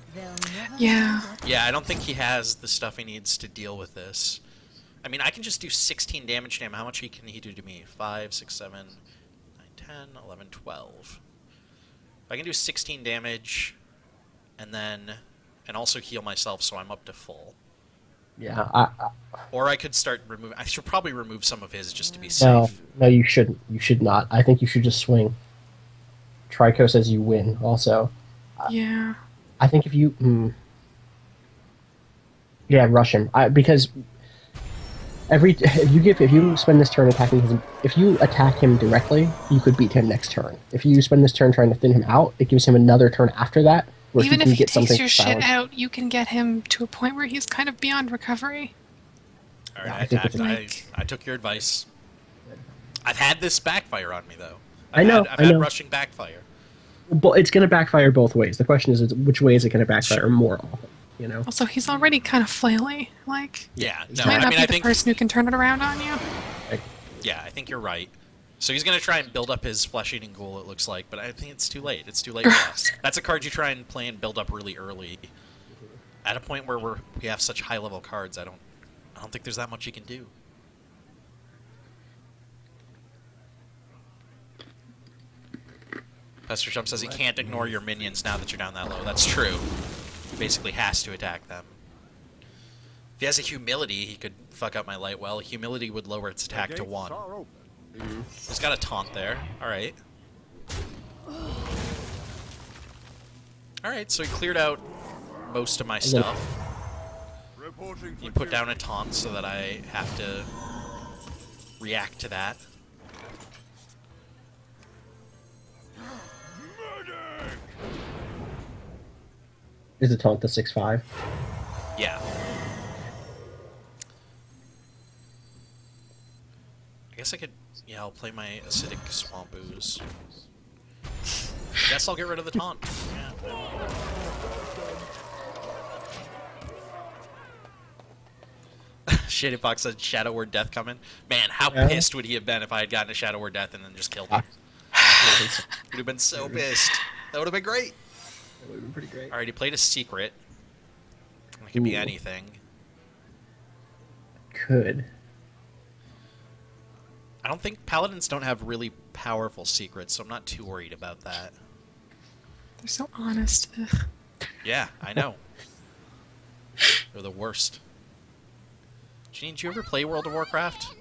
[SPEAKER 2] Yeah.
[SPEAKER 3] Yeah, I don't think he has the stuff he needs to deal with this. I mean, I can just do 16 damage to him. How much can he do to me? 5, 6, 7, 9, 10, 11, 12. I can do 16 damage, and also heal myself, so I'm up to full.
[SPEAKER 1] Yeah.
[SPEAKER 3] Or I could start removing... I should probably remove some of his just to be
[SPEAKER 1] No,
[SPEAKER 3] safe.
[SPEAKER 1] no, you shouldn't. You should not. I think you should just swing. Trico says you win, also.
[SPEAKER 2] Yeah.
[SPEAKER 1] I think if you... Yeah, rush him. Because... If you spend this turn attacking him, if you attack him directly, you could beat him next turn. If you spend this turn trying to thin him out, it gives him another turn after that, where
[SPEAKER 2] Even
[SPEAKER 1] he can
[SPEAKER 2] if he
[SPEAKER 1] get
[SPEAKER 2] takes
[SPEAKER 1] something
[SPEAKER 2] your shit
[SPEAKER 1] silenced.
[SPEAKER 2] out, you can get him to a point where he's kind of beyond recovery.
[SPEAKER 3] Alright,
[SPEAKER 1] Yeah,
[SPEAKER 3] I
[SPEAKER 1] I think
[SPEAKER 3] attacked.
[SPEAKER 2] it's
[SPEAKER 3] I took your advice. I've had this backfire on me, though.
[SPEAKER 1] I know.
[SPEAKER 3] I've had rushing backfire.
[SPEAKER 1] But it's going to backfire both ways. The question is which way is it going to backfire
[SPEAKER 3] Sure.
[SPEAKER 1] more often? You know?
[SPEAKER 2] Also, he's already kind of flaily. Like,
[SPEAKER 3] Yeah,
[SPEAKER 2] he
[SPEAKER 3] no,
[SPEAKER 2] might
[SPEAKER 3] I
[SPEAKER 2] not
[SPEAKER 3] mean,
[SPEAKER 2] be
[SPEAKER 3] I
[SPEAKER 2] the
[SPEAKER 3] think...
[SPEAKER 2] person who can turn it around on you.
[SPEAKER 3] Yeah, I think you're right. So he's going to try and build up his flesh-eating ghoul, it looks like, but I think it's too late. It's too late for that. That's a card you try and play and build up really early. At a point where we have such high-level cards, I don't think there's that much you can do. Pastor Chump says he can't ignore your minions now that you're down that low. That's true. He basically has to attack them. If he has a humility, he could fuck up my light well. Humility would lower its attack to 1. He's got a taunt there. Alright. Alright, so he cleared out most of my stuff. He put down a taunt so that I have to react to that.
[SPEAKER 1] Is the taunt the 6/5?
[SPEAKER 3] Yeah. I guess I could... Yeah, I'll play my acidic swamp ooze. Guess I'll get rid of the taunt. Yeah. Shaded Fox said Shadow Word Death coming. Man, how pissed would he have been if I had gotten a Shadow Word Death and then just killed him? Would have been so pissed. That would have been great.
[SPEAKER 1] That would have been pretty great.
[SPEAKER 3] Alright, he played a secret. It could be anything.
[SPEAKER 1] Could.
[SPEAKER 3] I don't think Paladins don't have really powerful secrets, so I'm not too worried about that.
[SPEAKER 2] They're so honest. Ugh.
[SPEAKER 3] Yeah, I know. They're the worst. Janine, did you ever play World of Warcraft?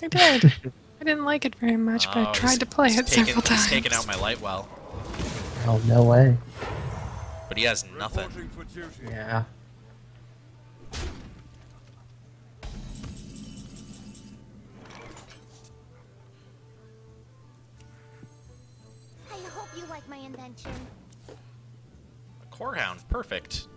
[SPEAKER 2] I did. I didn't like it very much, but I tried to play it several times.
[SPEAKER 3] He's taken out my light well.
[SPEAKER 1] Oh, no way.
[SPEAKER 3] But he has nothing.
[SPEAKER 1] Yeah.
[SPEAKER 5] I hope you like my invention.
[SPEAKER 3] A Corehound, perfect.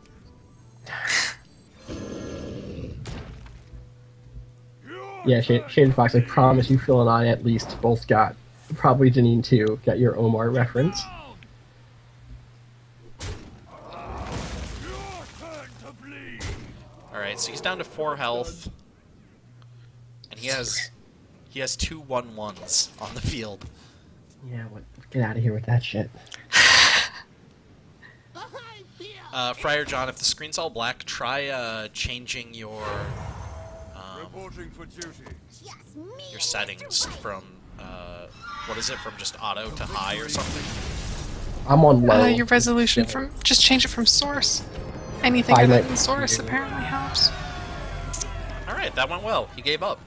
[SPEAKER 1] Yeah, Shaded Fox, I promise you Phil and I at least both got, probably Janine too, got your Omar reference.
[SPEAKER 3] Alright, so he's down to 4 health. And he has 2 1/1s on the field.
[SPEAKER 1] Yeah, get out of here with that shit.
[SPEAKER 3] Friar John, if the screen's all black, try changing your settings from what is it, from just auto to high or something?
[SPEAKER 1] I'm on low.
[SPEAKER 2] Your resolution from just change it from source. Anything other than source apparently helps.
[SPEAKER 3] All right, that went well. He gave up.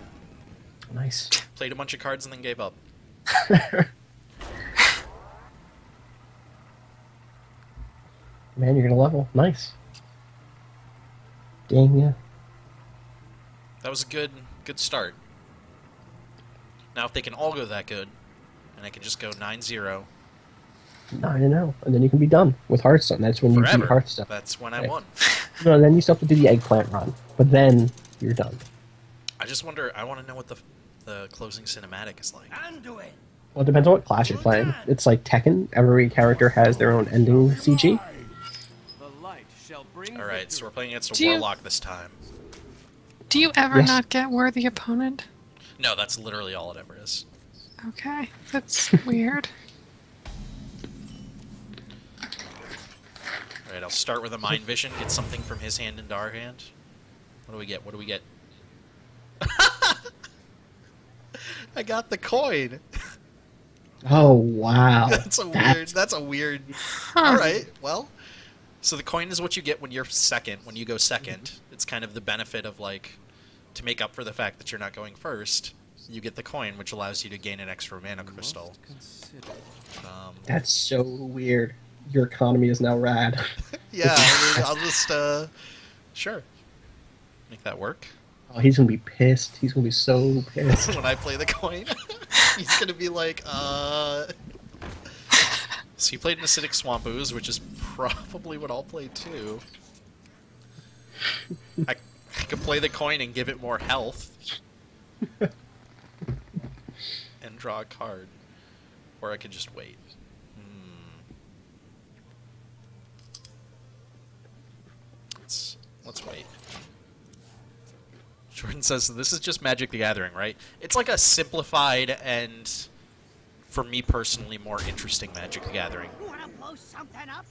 [SPEAKER 1] Nice.
[SPEAKER 3] Played a bunch of cards and then gave up.
[SPEAKER 1] Man, you're gonna level. Nice. Dang ya.
[SPEAKER 3] That was a good start. Now if they can all go that good, and I can just go 9-0.
[SPEAKER 1] 9-0, and then you can be done with Hearthstone. That's when you beat Hearthstone.
[SPEAKER 3] That's when I won.
[SPEAKER 1] No, then you still have to do the eggplant run, but then you're done.
[SPEAKER 3] I just wonder. I want to know what the closing cinematic is like.
[SPEAKER 1] Well, it depends on what class you're playing. It's like Tekken. Every character has their own ending CG.
[SPEAKER 3] All right, so we're playing against a warlock this time.
[SPEAKER 2] Do you ever not get worthy opponent?
[SPEAKER 3] No, that's literally all it ever is.
[SPEAKER 2] Okay, that's weird.
[SPEAKER 3] Alright, I'll start with a Mind Vision, get something from his hand into our hand. What do we get? What do we get? I got the coin!
[SPEAKER 1] Oh, wow.
[SPEAKER 3] That's a weird...
[SPEAKER 2] Huh.
[SPEAKER 3] Alright, well... So the coin is what you get when you're second, when you go second. It's kind of the benefit of, like, to make up for the fact that you're not going first, you get the coin, which allows you to gain an extra mana crystal.
[SPEAKER 1] That's so weird. Your economy is now rad.
[SPEAKER 3] Yeah, I'll just, sure. Make that work.
[SPEAKER 1] Oh, he's gonna be pissed. He's gonna be so pissed.
[SPEAKER 3] When I play the coin, he's gonna be like, So he played an Acidic Swamp Ooze, which is probably what I'll play too. I could play the coin and give it more health. And draw a card. Or I could just wait. Let's wait. Jordan says, this is just Magic the Gathering, right? It's like a simplified and for me personally, more interesting Magic the Gathering.
[SPEAKER 5] Wanna blow something up?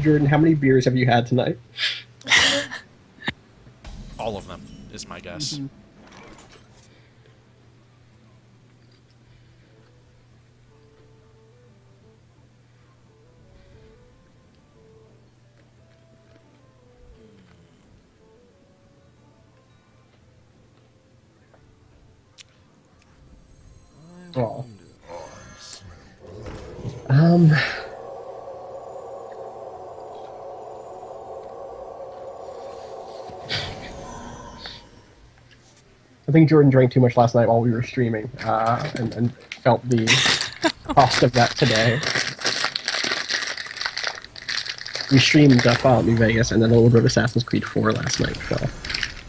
[SPEAKER 1] Jordan, how many beers have you had tonight?
[SPEAKER 3] All of them is my guess.
[SPEAKER 1] Oh. Um. I think Jordan drank too much last night while we were streaming, and felt the cost of that today. We streamed Fallout New Vegas and then a little bit of Assassin's Creed 4 last night. So,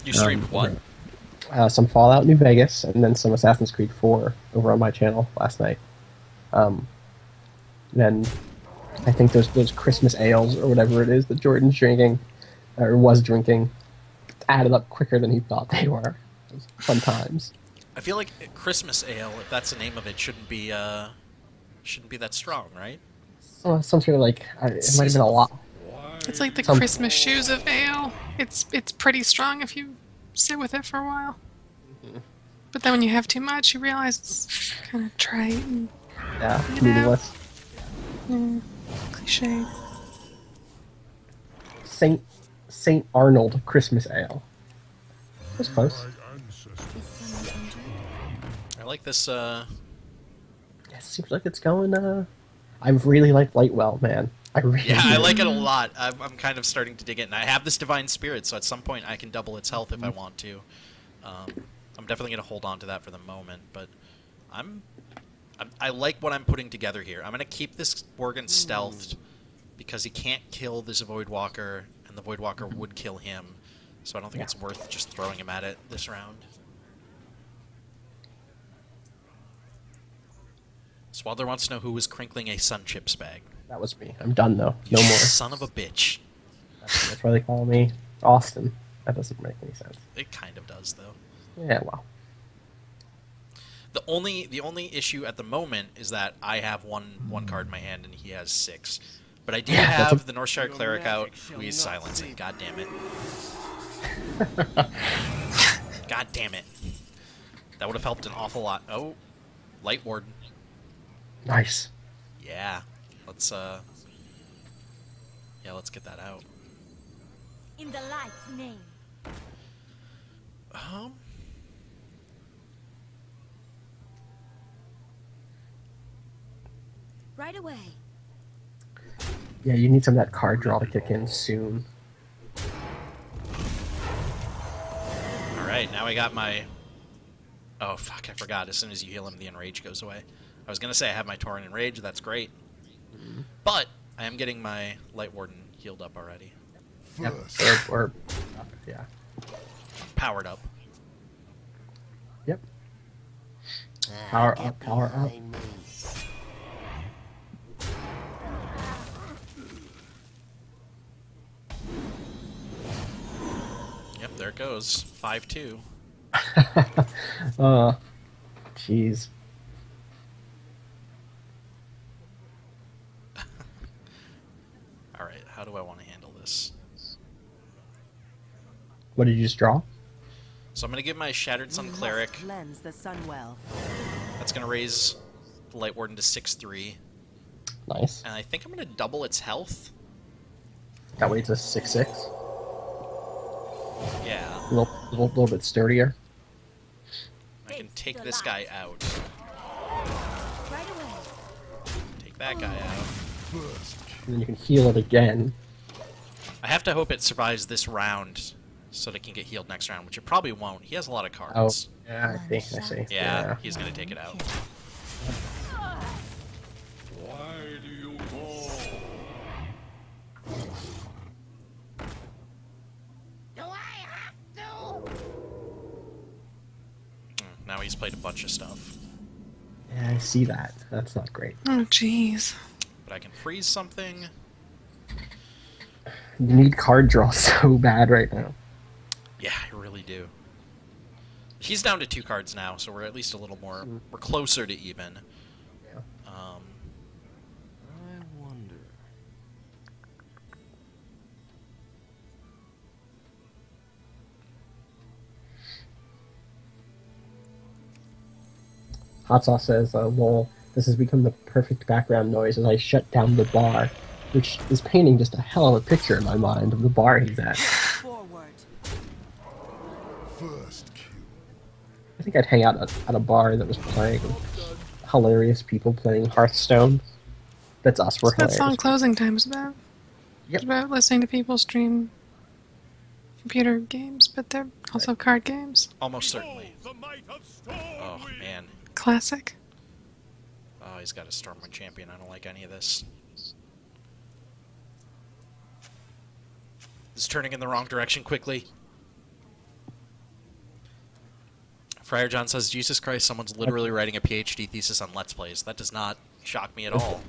[SPEAKER 3] You streamed what?
[SPEAKER 1] some Fallout New Vegas and then some Assassin's Creed 4 over on my channel last night. Then I think those Christmas ales or whatever it is that Jordan's drinking, or was drinking, added up quicker than he thought they were. It was fun times.
[SPEAKER 3] I feel like Christmas ale, if that's the name of it, shouldn't be that strong, right?
[SPEAKER 1] Some sort of like it might have been a lot.
[SPEAKER 2] It's like the
[SPEAKER 1] Some-
[SPEAKER 2] Christmas shoes of ale. It's pretty strong if you sit with it for a while. But then when you have too much, you realize it's kind of trite and
[SPEAKER 1] Yeah,
[SPEAKER 2] You know.
[SPEAKER 1] meaningless.
[SPEAKER 2] cliche.
[SPEAKER 1] Saint Arnold Christmas Ale. That's close.
[SPEAKER 3] I like this.
[SPEAKER 1] Yeah, it seems like it's going. I really like Lightwell, man. I really.
[SPEAKER 3] Yeah, I
[SPEAKER 1] do.
[SPEAKER 3] like it a lot. I'm kind of starting to dig it, and I have this Divine Spirit, so at some point I can double its health if I want to. I'm definitely gonna hold on to that for the moment, but I like what I'm putting together here. I'm gonna keep this Worgen stealthed because he can't kill this Voidwalker, and the Voidwalker would kill him. So I don't think it's worth just throwing him at it this round. Swaddler wants to know who was crinkling a Sun Chips bag.
[SPEAKER 1] That was me. I'm done though.
[SPEAKER 3] You
[SPEAKER 1] No more.
[SPEAKER 3] son of a bitch.
[SPEAKER 1] That's why they call me Austin. That doesn't make any sense.
[SPEAKER 3] It kind of does, though.
[SPEAKER 1] Yeah, well.
[SPEAKER 3] The only issue at the moment is that I have one card in my hand and he has 6. But I do
[SPEAKER 1] Yeah, that's
[SPEAKER 3] have the Northshire Cleric out who he's silencing. God damn it. God damn it. That would have helped an awful lot. Oh, Light Warden.
[SPEAKER 1] Nice.
[SPEAKER 3] Yeah. Let's get that out.
[SPEAKER 5] In the light's name. Right away.
[SPEAKER 1] Yeah, you need some of that card draw to kick in soon.
[SPEAKER 3] Alright, now I got my... Oh, fuck, I forgot. As soon as you heal him, the Enrage goes away. I was going to say I have my Tauren Enrage. That's great. But I am getting my Light Warden healed up already.
[SPEAKER 1] Yep. Yeah.
[SPEAKER 3] Powered up.
[SPEAKER 1] Yep. Power up, power up.
[SPEAKER 3] Yep, there it goes. 5-2.
[SPEAKER 1] Jeez.
[SPEAKER 3] Alright, how do I want to handle this?
[SPEAKER 1] What did you just draw?
[SPEAKER 3] So I'm going to give my Shattered Sun Cleric.
[SPEAKER 6] Cleanse the sun well.
[SPEAKER 3] That's going to raise the Light Warden to 6-3.
[SPEAKER 1] Nice.
[SPEAKER 3] And I think I'm going to double its health.
[SPEAKER 1] That way it's a 6/6.
[SPEAKER 3] Yeah.
[SPEAKER 1] A little bit sturdier.
[SPEAKER 3] I can take this guy out.
[SPEAKER 5] Right away.
[SPEAKER 3] Take that guy out.
[SPEAKER 1] And then you can heal it again.
[SPEAKER 3] I have to hope it survives this round so that it can get healed next round, which it probably won't. He has a lot of
[SPEAKER 1] Oh,
[SPEAKER 3] cards.
[SPEAKER 1] yeah, I see.
[SPEAKER 3] Yeah, he's going to take it out.
[SPEAKER 4] Why do you go?
[SPEAKER 5] Do I have to?
[SPEAKER 3] Now he's played a bunch of stuff.
[SPEAKER 1] Yeah, I see that. That's not great.
[SPEAKER 2] Oh, jeez.
[SPEAKER 3] But I can freeze something.
[SPEAKER 1] You need card draw so bad right now.
[SPEAKER 3] Yeah, I really do. He's down to 2 cards now, so we're at least a little more. We're closer to even.
[SPEAKER 1] Yeah.
[SPEAKER 4] I wonder.
[SPEAKER 1] Hot Sauce says, "Lol, this has become the perfect background noise as I shut down the bar," which is painting just a hell of a picture in my mind of the bar he's at.
[SPEAKER 6] Forward.
[SPEAKER 4] First kill.
[SPEAKER 1] I think I'd hang out at a bar that was playing hilarious people playing Hearthstone. That's us. We're
[SPEAKER 2] That's
[SPEAKER 1] hilarious.
[SPEAKER 2] all closing time is about.
[SPEAKER 1] Yep.
[SPEAKER 2] It's about listening to people stream computer games, but they're also card games.
[SPEAKER 3] Almost certainly.
[SPEAKER 4] The might of storm.
[SPEAKER 3] Oh man.
[SPEAKER 2] Classic.
[SPEAKER 3] Oh, he's got a Stormwind champion. I don't like any of this. It's turning in the wrong direction quickly. Friar John says, Jesus Christ, someone's literally writing a PhD thesis on Let's Plays. That does not shock me at all.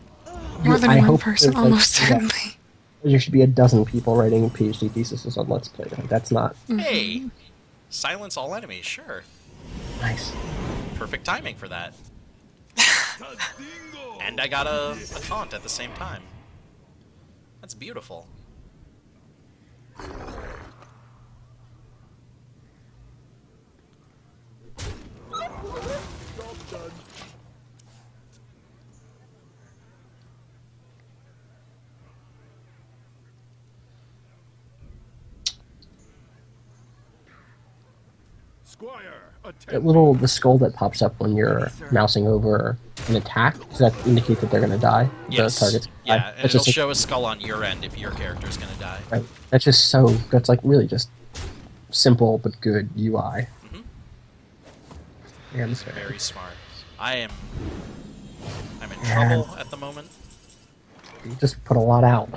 [SPEAKER 2] More than
[SPEAKER 1] I
[SPEAKER 2] one
[SPEAKER 1] hope
[SPEAKER 2] person,
[SPEAKER 1] there's, like,
[SPEAKER 2] almost
[SPEAKER 1] yeah.
[SPEAKER 2] certainly.
[SPEAKER 1] There should be a dozen people writing PhD theses on Let's Play. That's not
[SPEAKER 3] Hey! Silence all enemies, sure.
[SPEAKER 1] nice.
[SPEAKER 3] Perfect timing for that. And I got a taunt at the same time. That's beautiful.
[SPEAKER 4] Squire,
[SPEAKER 1] That
[SPEAKER 4] attend.
[SPEAKER 1] the skull that pops up when you're mousing over an attack, does that indicate that they're going to die?
[SPEAKER 3] Yes.
[SPEAKER 1] The target's
[SPEAKER 3] Yeah,
[SPEAKER 1] die?
[SPEAKER 3] and
[SPEAKER 1] That's
[SPEAKER 3] it'll
[SPEAKER 1] just,
[SPEAKER 3] show a skull on your end if your character's gonna die.
[SPEAKER 1] right. That's just so. That's like really just simple but good UI.
[SPEAKER 3] Mhm.
[SPEAKER 1] Yeah, that's fair.
[SPEAKER 3] Very smart. I'm in
[SPEAKER 1] Yeah.
[SPEAKER 3] trouble at the moment.
[SPEAKER 1] You just put a lot out.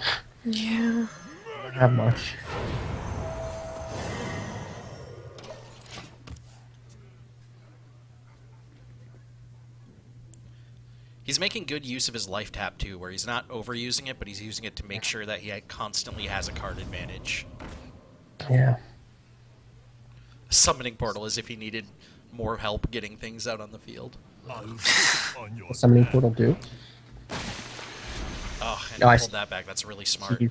[SPEAKER 2] Yeah.
[SPEAKER 1] Don't have much.
[SPEAKER 3] He's making good use of his life tap too, where he's not overusing it, but he's using it to make sure that he constantly has a card advantage.
[SPEAKER 1] Yeah.
[SPEAKER 3] Summoning portal as if he needed more help getting things out on the field.
[SPEAKER 4] I'll put it on your
[SPEAKER 1] What's summoning portal do?
[SPEAKER 3] Oh, and
[SPEAKER 1] Oh,
[SPEAKER 3] he
[SPEAKER 1] I
[SPEAKER 3] pulled
[SPEAKER 1] see.
[SPEAKER 3] that back. That's really smart.
[SPEAKER 1] Right.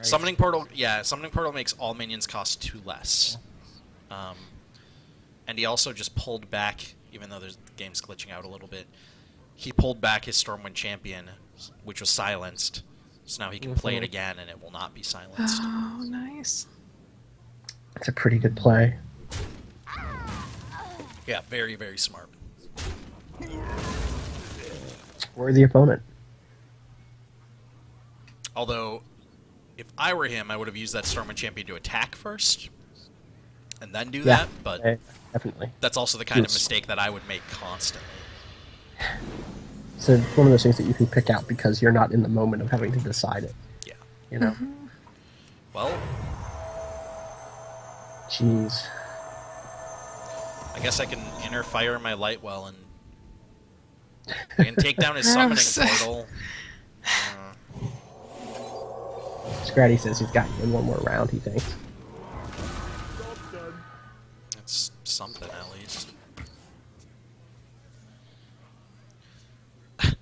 [SPEAKER 3] Summoning portal, yeah, summoning portal makes all minions cost 2 less. And he also just pulled back, even though the game's glitching out a little bit. He pulled back his Stormwind champion, which was silenced, so now he can play it again and it will not be silenced.
[SPEAKER 2] Oh, nice.
[SPEAKER 1] That's a pretty good play.
[SPEAKER 3] Yeah, very, very smart.
[SPEAKER 1] Worthy opponent.
[SPEAKER 3] Although, if I were him, I would have used that Stormwind champion to attack first, and then do that, but
[SPEAKER 1] definitely.
[SPEAKER 3] that's also the kind of
[SPEAKER 1] Yes.
[SPEAKER 3] mistake that I would make constantly.
[SPEAKER 1] So it's one of those things that you can pick out because you're not in the moment of having to decide it.
[SPEAKER 3] Yeah.
[SPEAKER 1] You know?
[SPEAKER 3] Well,
[SPEAKER 1] Jeez.
[SPEAKER 3] I guess I can inner fire my light well and I can take down his summoning
[SPEAKER 2] Gross.
[SPEAKER 3] portal.
[SPEAKER 1] Scratty says he's got you in one more round, he thinks.
[SPEAKER 3] That's something at least.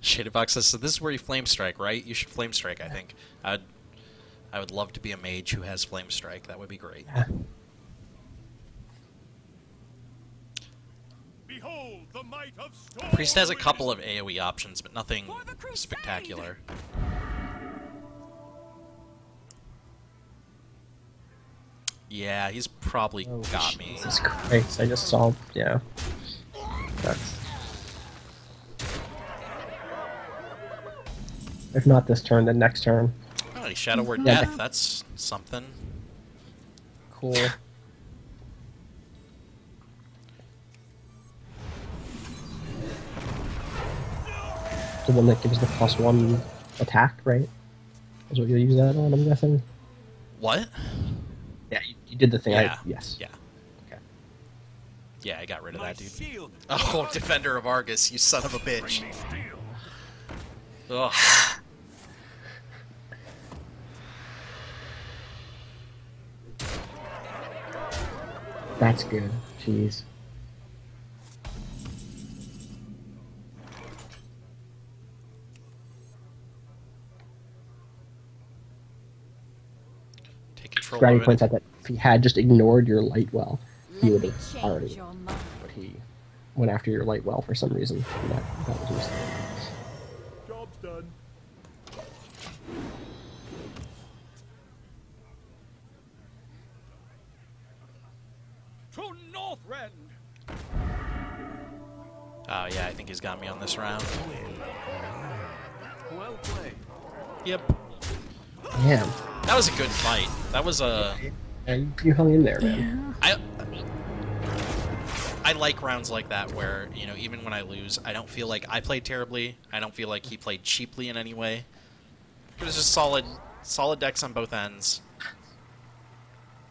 [SPEAKER 3] Shadowbox says, so this is where you flame strike, right? You should flame strike, I think. I would love to be a mage who has flame strike. That would be great.
[SPEAKER 4] Behold the might of storm.
[SPEAKER 3] Priest has a couple of AoE options, but nothing spectacular. Yeah, he's probably
[SPEAKER 1] Oh,
[SPEAKER 3] got me.
[SPEAKER 1] Jesus Christ, I just saw, yeah. That's... If not this turn, then next turn.
[SPEAKER 3] Oh, he Shadow Word
[SPEAKER 1] Yeah.
[SPEAKER 3] Death. That's something.
[SPEAKER 1] Cool. The one that gives the +1 attack, right? Is what you'll use that on, I'm guessing?
[SPEAKER 3] What?
[SPEAKER 1] Yeah, you did the thing.
[SPEAKER 3] Yeah.
[SPEAKER 1] Yes.
[SPEAKER 3] Yeah.
[SPEAKER 1] Okay.
[SPEAKER 3] Yeah, I got rid of
[SPEAKER 4] My
[SPEAKER 3] that dude.
[SPEAKER 4] shield.
[SPEAKER 3] Oh, Defender of Argus, you son of a bitch.
[SPEAKER 4] Bring me steel.
[SPEAKER 3] Ugh.
[SPEAKER 1] That's good. Jeez.
[SPEAKER 3] control
[SPEAKER 1] Granny
[SPEAKER 3] over
[SPEAKER 1] points
[SPEAKER 3] it.
[SPEAKER 1] out that if he had just ignored your light well, he
[SPEAKER 5] Let
[SPEAKER 1] would
[SPEAKER 5] me
[SPEAKER 1] have
[SPEAKER 5] change
[SPEAKER 1] already.
[SPEAKER 5] your mind.
[SPEAKER 1] But he went after your light well for some reason. And that was a mistake.
[SPEAKER 4] Job's done. To Northrend.
[SPEAKER 3] Oh yeah, I think he's got me on this round.
[SPEAKER 4] Well played.
[SPEAKER 3] Yep.
[SPEAKER 1] Damn.
[SPEAKER 3] That was a good fight. That was a...
[SPEAKER 1] And you hung in there, man.
[SPEAKER 2] Yeah.
[SPEAKER 3] I like rounds like that where, you know, even when I lose, I don't feel like I played terribly. I don't feel like he played cheaply in any way. It was just solid decks on both ends.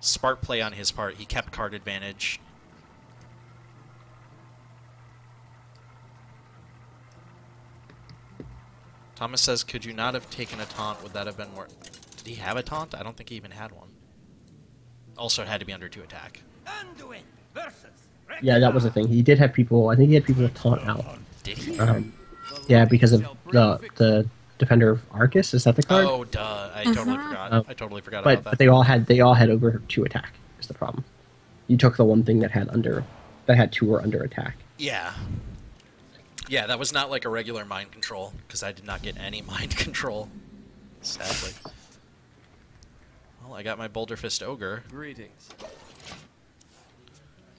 [SPEAKER 3] Smart play on his part. He kept card advantage. Thomas says, could you not have taken a taunt? Would that have been more... Did he have a taunt? I don't think he even had one. Also, it had to be under 2 attack.
[SPEAKER 4] Anduin versus.
[SPEAKER 1] Yeah, that was the thing. He did have people. I think he had people with taunt out.
[SPEAKER 3] Did he?
[SPEAKER 1] Yeah, because of the Defender of Arcus. Is that the card?
[SPEAKER 3] Oh, duh. I totally forgot.
[SPEAKER 1] Oh.
[SPEAKER 3] I totally forgot
[SPEAKER 1] but
[SPEAKER 3] about that.
[SPEAKER 1] but they all had over 2 attack. Is the problem? You took the one thing that had 2 or under attack.
[SPEAKER 3] Yeah. Yeah, that was not like a regular mind control, because I did not get any mind control, sadly. Well, I got my Boulder Fist Ogre.
[SPEAKER 4] Greetings.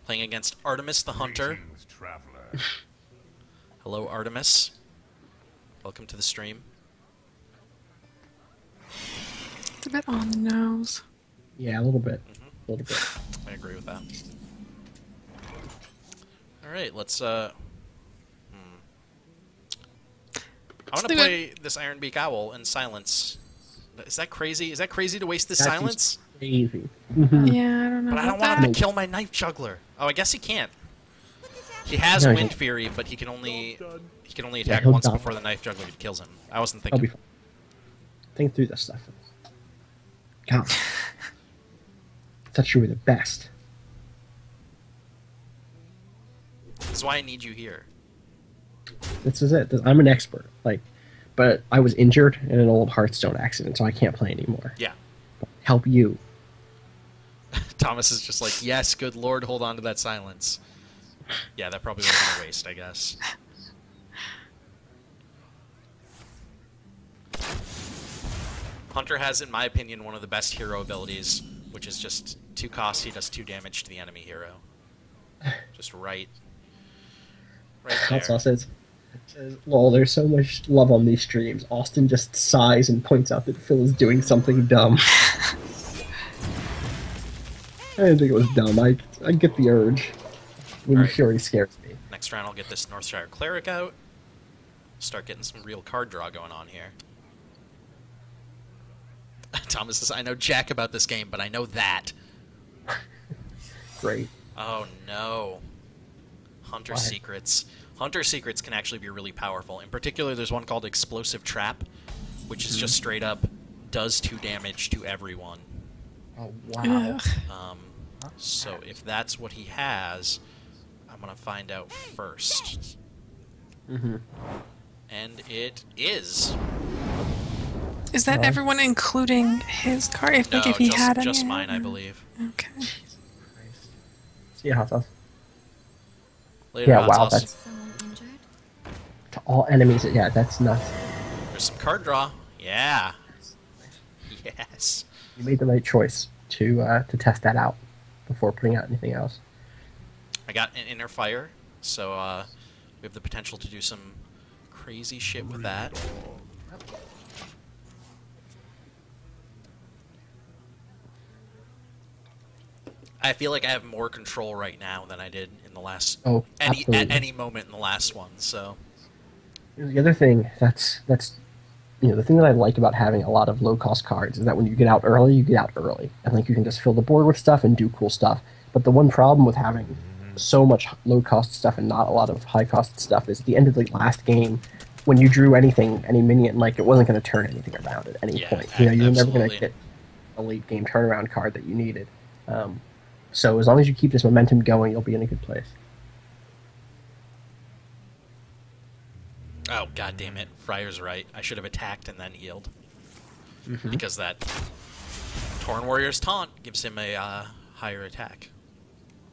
[SPEAKER 3] Playing against Artemis the Hunter.
[SPEAKER 4] Greetings, traveler.
[SPEAKER 3] Hello, Artemis. Welcome to the stream.
[SPEAKER 2] It's a bit on the nose.
[SPEAKER 1] Yeah, a little bit. A little bit.
[SPEAKER 3] I agree with that. Alright, let's, I want to
[SPEAKER 2] do
[SPEAKER 3] play this Ironbeak Owl in silence. Is that crazy? Is that crazy to waste this
[SPEAKER 1] That
[SPEAKER 3] silence?
[SPEAKER 1] seems crazy.
[SPEAKER 2] Yeah, I don't know.
[SPEAKER 3] But I don't
[SPEAKER 2] about
[SPEAKER 3] want him
[SPEAKER 2] that.
[SPEAKER 3] to kill my Knife Juggler. Oh, I guess he can't. He has
[SPEAKER 1] No, he
[SPEAKER 3] Wind
[SPEAKER 1] can't.
[SPEAKER 3] Fury, but he can only
[SPEAKER 1] Yeah,
[SPEAKER 3] attack
[SPEAKER 1] he'll
[SPEAKER 3] once
[SPEAKER 1] die.
[SPEAKER 3] before the Knife Juggler kills him. I wasn't
[SPEAKER 1] I'll be
[SPEAKER 3] thinking.
[SPEAKER 1] fine. Think through this stuff. God. Thought you were the best.
[SPEAKER 3] This is why I need you here.
[SPEAKER 1] This is it. I'm an expert. But I was injured in an old Hearthstone accident, so I can't play anymore.
[SPEAKER 3] Yeah.
[SPEAKER 1] Help you.
[SPEAKER 3] Thomas is just like, yes, good lord, hold on to that silence. Yeah, that probably would have been a waste, I guess. Hunter has, in my opinion, one of the best hero abilities, which is just 2 costs, he does 2 damage to the enemy hero. Just right there.
[SPEAKER 1] That's all says. Lol, there's so much love on these streams. Austin just sighs and points out that Phil is doing something dumb. I didn't think it was dumb. I get the urge. When
[SPEAKER 3] Alright.
[SPEAKER 1] Fury scares me.
[SPEAKER 3] Next round, I'll get this Northshire Cleric out. Start getting some real card draw going on here. Thomas says, I know jack about this game, but I know that.
[SPEAKER 1] Great.
[SPEAKER 3] Oh no. Hunter
[SPEAKER 1] Why?
[SPEAKER 3] Secrets. Hunter Secrets can actually be really powerful. In particular, there's one called Explosive Trap, which is just straight up does 2 damage to everyone.
[SPEAKER 1] Oh, wow.
[SPEAKER 2] Ugh.
[SPEAKER 3] So if that's what he has, I'm gonna find out first.
[SPEAKER 1] Mm-hmm.
[SPEAKER 3] And it is.
[SPEAKER 2] Is that
[SPEAKER 1] Well.
[SPEAKER 2] everyone, including his card? If,
[SPEAKER 3] No,
[SPEAKER 2] like, if he had
[SPEAKER 3] just
[SPEAKER 2] any?
[SPEAKER 3] mine, I believe.
[SPEAKER 2] Okay.
[SPEAKER 1] See ya, hot sauce.
[SPEAKER 3] Later,
[SPEAKER 1] Yeah,
[SPEAKER 3] hot
[SPEAKER 1] wow,
[SPEAKER 3] sauce.
[SPEAKER 1] that's
[SPEAKER 5] Someone injured?
[SPEAKER 1] to all enemies. Yeah, that's nuts.
[SPEAKER 3] There's some card draw. Yeah. Yes.
[SPEAKER 1] You made the right choice to test that out before putting out anything else.
[SPEAKER 3] I got an Inner Fire, so we have the potential to do some crazy shit with that. I feel like I have more control right now than I did in the last
[SPEAKER 1] Oh,
[SPEAKER 3] at
[SPEAKER 1] absolutely.
[SPEAKER 3] any moment in the last one. So
[SPEAKER 1] The other thing that's the thing that I like about having a lot of low cost cards is that when you get out early, you get out early, and like you can just fill the board with stuff and do cool stuff. But the one problem with having so much low cost stuff and not a lot of high cost stuff is at the end of the last game, when you drew anything, any minion, like it wasn't going to turn anything around at any
[SPEAKER 3] Yeah,
[SPEAKER 1] point. You were never going
[SPEAKER 3] absolutely.
[SPEAKER 1] to get a late game turnaround card that you needed. So as long as you keep this momentum going, you'll be in a good place.
[SPEAKER 3] oh god damn it, Friar's right. I should have attacked and then healed because that Tauren Warrior's Taunt gives him a higher attack.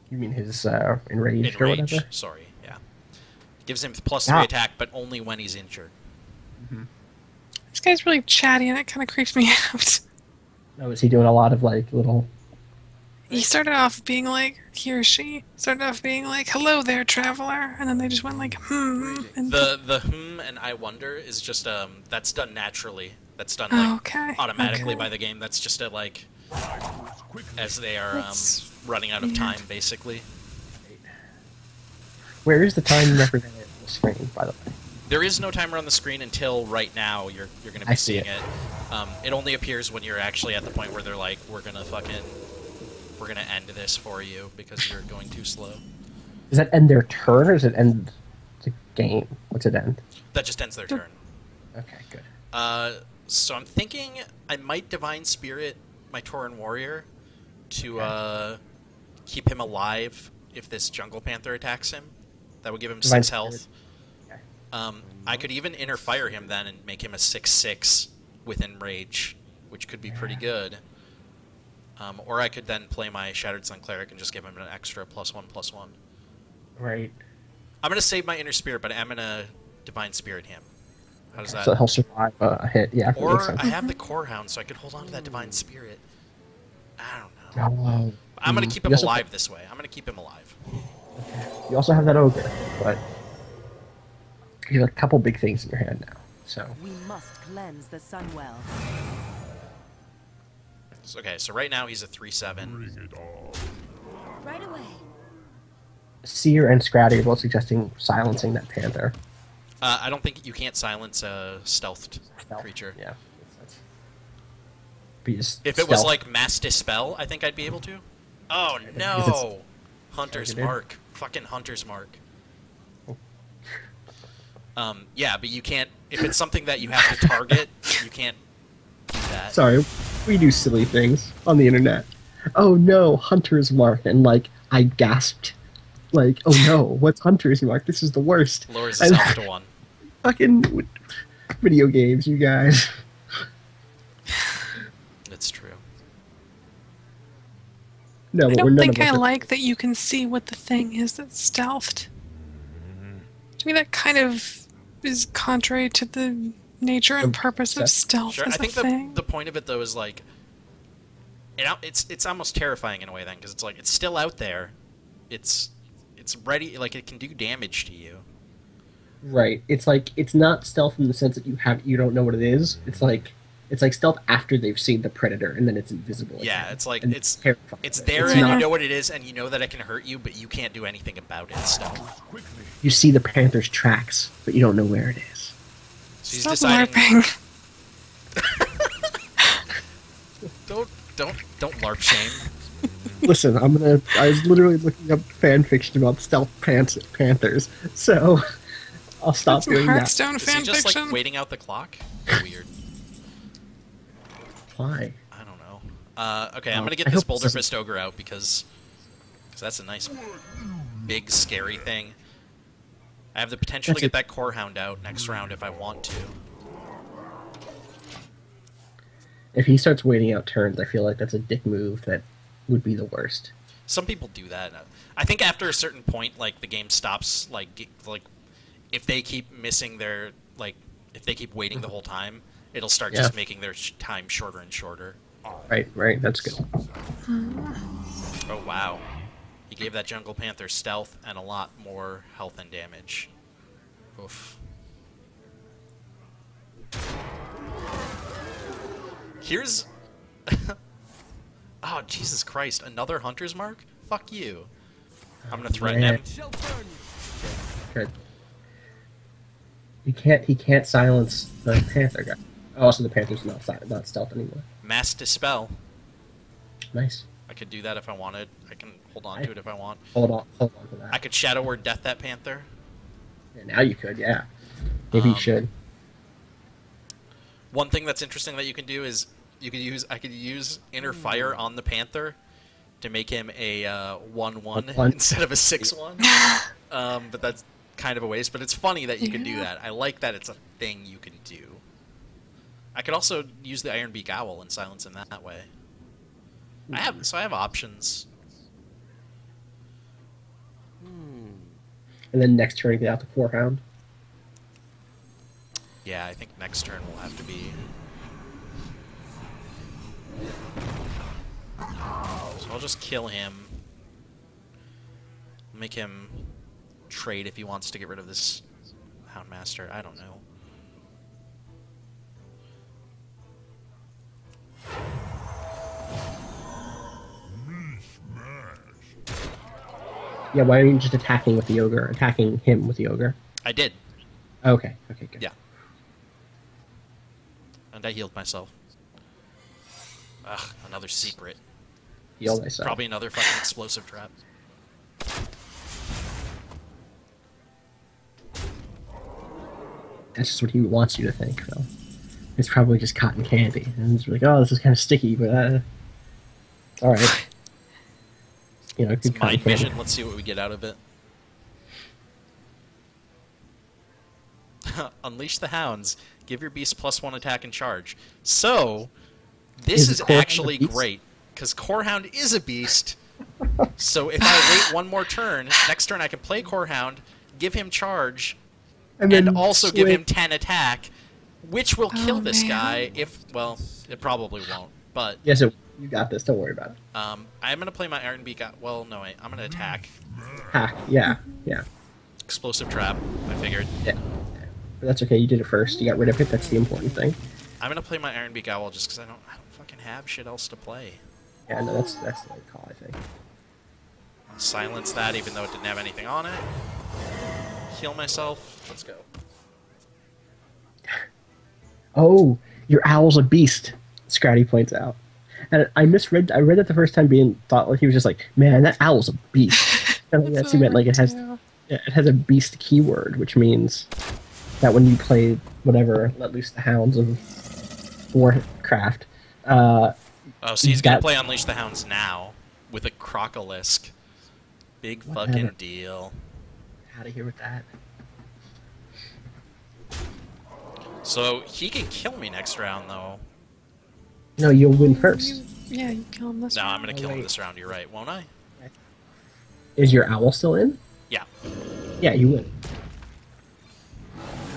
[SPEAKER 1] You mean his enraged or
[SPEAKER 3] Enrage,
[SPEAKER 1] whatever?
[SPEAKER 3] sorry, yeah. Gives him +3
[SPEAKER 1] Ah.
[SPEAKER 3] attack, but only when he's injured.
[SPEAKER 2] This guy's really chatty and it kind of creeps me out.
[SPEAKER 1] Oh, is he doing a lot of like little?
[SPEAKER 2] He started off being like, he or she started off being like, hello there, traveler. And then they just went like, And
[SPEAKER 3] The and I wonder is just that's done naturally. That's done
[SPEAKER 2] Oh,
[SPEAKER 3] like
[SPEAKER 2] okay.
[SPEAKER 3] automatically
[SPEAKER 2] Okay.
[SPEAKER 3] by the game. That's just a like
[SPEAKER 4] Quickly.
[SPEAKER 3] as they are
[SPEAKER 2] That's
[SPEAKER 3] running out of
[SPEAKER 2] weird.
[SPEAKER 3] time, basically.
[SPEAKER 1] Where is the time represented on the screen, by the way?
[SPEAKER 3] There is no timer on the screen until right now. You're going to be
[SPEAKER 1] I see
[SPEAKER 3] seeing it. It only appears when you're actually at the point where they're like, we're gonna end this for you because you're going too slow.
[SPEAKER 1] Does that end their turn or does it end the game? What's it end?
[SPEAKER 3] That just ends their turn.
[SPEAKER 1] Okay, good.
[SPEAKER 3] So I'm thinking I might Divine Spirit my Tauren Warrior to keep him alive if this Jungle Panther attacks him. That would give him
[SPEAKER 1] Divine
[SPEAKER 3] 6 health.
[SPEAKER 1] Okay.
[SPEAKER 3] I could even Inner Fire him then and make him a 6/6 with Enrage, which could be pretty good. Or I could then play my Shattered Sun Cleric and just give him an extra +1/+1.
[SPEAKER 1] Right.
[SPEAKER 3] I'm going to save my Inner Spirit, but I'm going to Divine Spirit him. How does that?
[SPEAKER 1] So he'll survive a hit. Yeah. That makes
[SPEAKER 3] Or
[SPEAKER 1] sense.
[SPEAKER 3] I have the Core Hound, so I could hold on to that Divine Spirit. I don't know.
[SPEAKER 1] Oh,
[SPEAKER 3] I'm going to keep him
[SPEAKER 1] you also-
[SPEAKER 3] alive this way. I'm going to keep him alive.
[SPEAKER 1] You also have that ogre, but you have a couple big things in your hand now. So
[SPEAKER 6] We must cleanse the Sunwell.
[SPEAKER 3] Okay, so right now he's a 3/7.
[SPEAKER 4] Bring it on.
[SPEAKER 5] Right away.
[SPEAKER 1] Seer and Scratty are both suggesting silencing that panther.
[SPEAKER 3] I don't think you can't silence a stealthed
[SPEAKER 1] Stealth.
[SPEAKER 3] creature.
[SPEAKER 1] Yeah. Makes sense. But you just
[SPEAKER 3] If it was
[SPEAKER 1] stealth.
[SPEAKER 3] like Mass Dispel, I think I'd be able to. Oh
[SPEAKER 1] Because
[SPEAKER 3] no! Hunter's
[SPEAKER 1] targeted.
[SPEAKER 3] Mark. Fucking Hunter's Mark. Yeah, but you can't. If it's something that you have to target, you can't do that.
[SPEAKER 1] Sorry, we do silly things on the internet. Oh no, Hunter's Mark, and like I gasped, like, oh no, what's Hunter's Mark? This is the worst.
[SPEAKER 3] Lowers
[SPEAKER 1] And-
[SPEAKER 3] his health to 1.
[SPEAKER 1] Fucking video games, you guys.
[SPEAKER 3] That's true.
[SPEAKER 1] No,
[SPEAKER 2] I
[SPEAKER 1] but we're
[SPEAKER 2] don't
[SPEAKER 1] none
[SPEAKER 2] think
[SPEAKER 1] of
[SPEAKER 2] I
[SPEAKER 1] us are-
[SPEAKER 2] like that you can see what the thing is that's stealthed. To me, that kind of is contrary to the nature and purpose of stealth
[SPEAKER 3] Sure.
[SPEAKER 2] as
[SPEAKER 3] I
[SPEAKER 2] a
[SPEAKER 3] think
[SPEAKER 2] thing.
[SPEAKER 3] the point of it though is like, it's almost terrifying in a way then because it's like it's still out there, it's ready, like it can do damage to you.
[SPEAKER 1] Right. It's like it's not stealth in the sense that you don't know what it is. It's like stealth after they've seen the predator and then it's invisible.
[SPEAKER 3] Yeah,
[SPEAKER 1] again.
[SPEAKER 3] it's like
[SPEAKER 1] And
[SPEAKER 3] it's
[SPEAKER 1] terrifying.
[SPEAKER 3] there
[SPEAKER 1] It's
[SPEAKER 3] and you
[SPEAKER 1] not-
[SPEAKER 3] know what it is and you know that it can hurt you, but you can't do anything about it. Still,
[SPEAKER 4] Quickly.
[SPEAKER 1] You see the panther's tracks, but you don't know where it is.
[SPEAKER 3] so he's
[SPEAKER 2] Stop
[SPEAKER 3] deciding.
[SPEAKER 2] LARPing.
[SPEAKER 3] Don't LARP shame.
[SPEAKER 1] Listen, I was literally looking up fan fiction about stealth panthers, so I'll stop
[SPEAKER 2] Some
[SPEAKER 1] doing that.
[SPEAKER 2] Hearthstone
[SPEAKER 3] Is he
[SPEAKER 2] fan
[SPEAKER 3] just
[SPEAKER 2] fiction.
[SPEAKER 3] like waiting out the clock? Weird.
[SPEAKER 1] Why?
[SPEAKER 3] I don't know. Okay, I'm
[SPEAKER 1] Oh,
[SPEAKER 3] gonna get
[SPEAKER 1] I
[SPEAKER 3] this
[SPEAKER 1] hope
[SPEAKER 3] Boulder
[SPEAKER 1] this
[SPEAKER 3] Fist Ogre out because that's a nice, big, scary thing. I have the potential to
[SPEAKER 1] That's
[SPEAKER 3] get
[SPEAKER 1] it.
[SPEAKER 3] that Core Hound out next round if I want to.
[SPEAKER 1] If he starts waiting out turns, I feel like that's a dick move that would be the worst.
[SPEAKER 3] Some people do that. I think after a certain point, like the game stops. Like if they keep missing their if they keep waiting the whole time, it'll start just
[SPEAKER 1] Yeah.
[SPEAKER 3] making their time shorter and shorter.
[SPEAKER 1] Right, that's good.
[SPEAKER 3] Oh wow, he gave that Jungle Panther stealth and a lot more health and damage. Oof. Here's oh Jesus Christ, another Hunter's Mark? Fuck you. I'm gonna threaten
[SPEAKER 1] Man.
[SPEAKER 3] him.
[SPEAKER 4] Shall burn you.
[SPEAKER 1] Good. He can't silence the panther guy. Oh, also the panther's not stealth anymore.
[SPEAKER 3] Mass Dispel.
[SPEAKER 1] Nice.
[SPEAKER 3] I could do that if I wanted. I can hold on to it if I want.
[SPEAKER 1] Hold on to that.
[SPEAKER 3] I could Shadow Word Death that Panther.
[SPEAKER 1] Yeah, now you could, yeah. Maybe you should.
[SPEAKER 3] One thing that's interesting that you can do is I could use Inner Fire on the Panther to make him a 1/1
[SPEAKER 1] 1/1.
[SPEAKER 3] instead of a 6/1. But that's kind of a waste. But it's funny that you can do
[SPEAKER 2] Yeah.
[SPEAKER 3] that. I like that it's a thing you can do. I could also use the Iron Beak Owl and silence him that way. I have options.
[SPEAKER 1] And then next turn get out the 4-hound.
[SPEAKER 3] Yeah, I think next turn will have to be. So I'll just kill him. Make him trade if he wants to get rid of this Houndmaster. I don't know.
[SPEAKER 1] Yeah, why are you just attacking with the ogre? Attacking him with the ogre?
[SPEAKER 3] I did.
[SPEAKER 1] Okay, okay, good.
[SPEAKER 3] Yeah. And I healed myself. Ugh, another secret.
[SPEAKER 1] Heal thyself.
[SPEAKER 3] Probably another fucking explosive trap.
[SPEAKER 1] That's just what he wants you to think, though. It's probably just cotton candy. And it's like, oh, this is kind of sticky, but it's alright. You know,
[SPEAKER 3] It's
[SPEAKER 1] good cotton
[SPEAKER 3] mind
[SPEAKER 1] candy.
[SPEAKER 3] vision. Let's see what we get out of it. Unleash the hounds. Give your beast +1 attack and charge. So, this is
[SPEAKER 1] Corehound a
[SPEAKER 3] actually
[SPEAKER 1] beast?
[SPEAKER 3] great, because Corehound is a beast. So if I wait one more turn, next turn I can play Corehound, give him charge, and also give him 10 attack, which will kill this
[SPEAKER 2] man.
[SPEAKER 3] guy if, well, it probably won't, but
[SPEAKER 1] Yes, you got this. Don't worry about it.
[SPEAKER 3] I'm going to play my Iron Beak. Well, no, wait, I'm going to attack.
[SPEAKER 1] Hack. Yeah, yeah,
[SPEAKER 3] Explosive Trap, I figured.
[SPEAKER 1] yeah. But that's okay. You did it first. You got rid of it. That's the important thing.
[SPEAKER 3] I'm going to play my Iron Beak Owl just because I don't fucking have shit else to play.
[SPEAKER 1] Yeah, no, that's the right call, I think.
[SPEAKER 3] Silence that even though it didn't have anything on it. Heal myself. Let's go.
[SPEAKER 1] Oh, your owl's a beast. Scratty points out, and I misread. I read it the first time, thought like he was just like, man, that owl's a beast. And that's he meant like it has.
[SPEAKER 2] too.
[SPEAKER 1] Yeah, it has a beast keyword, which means that when you play whatever, let loose the hounds of Warcraft.
[SPEAKER 3] Oh, so he's gonna
[SPEAKER 1] That-
[SPEAKER 3] play Unleash the Hounds now with a Crocolisk. Big
[SPEAKER 1] Whatever.
[SPEAKER 3] fucking deal.
[SPEAKER 1] Out of here with that.
[SPEAKER 3] So he can kill me next round, though.
[SPEAKER 1] No, you'll win first.
[SPEAKER 2] Yeah, you kill him this
[SPEAKER 3] No,
[SPEAKER 2] round.
[SPEAKER 3] I'm gonna kill him
[SPEAKER 1] wait.
[SPEAKER 3] this round. You're right, won't I?
[SPEAKER 1] Is your owl still in?
[SPEAKER 3] Yeah.
[SPEAKER 1] Yeah, you win.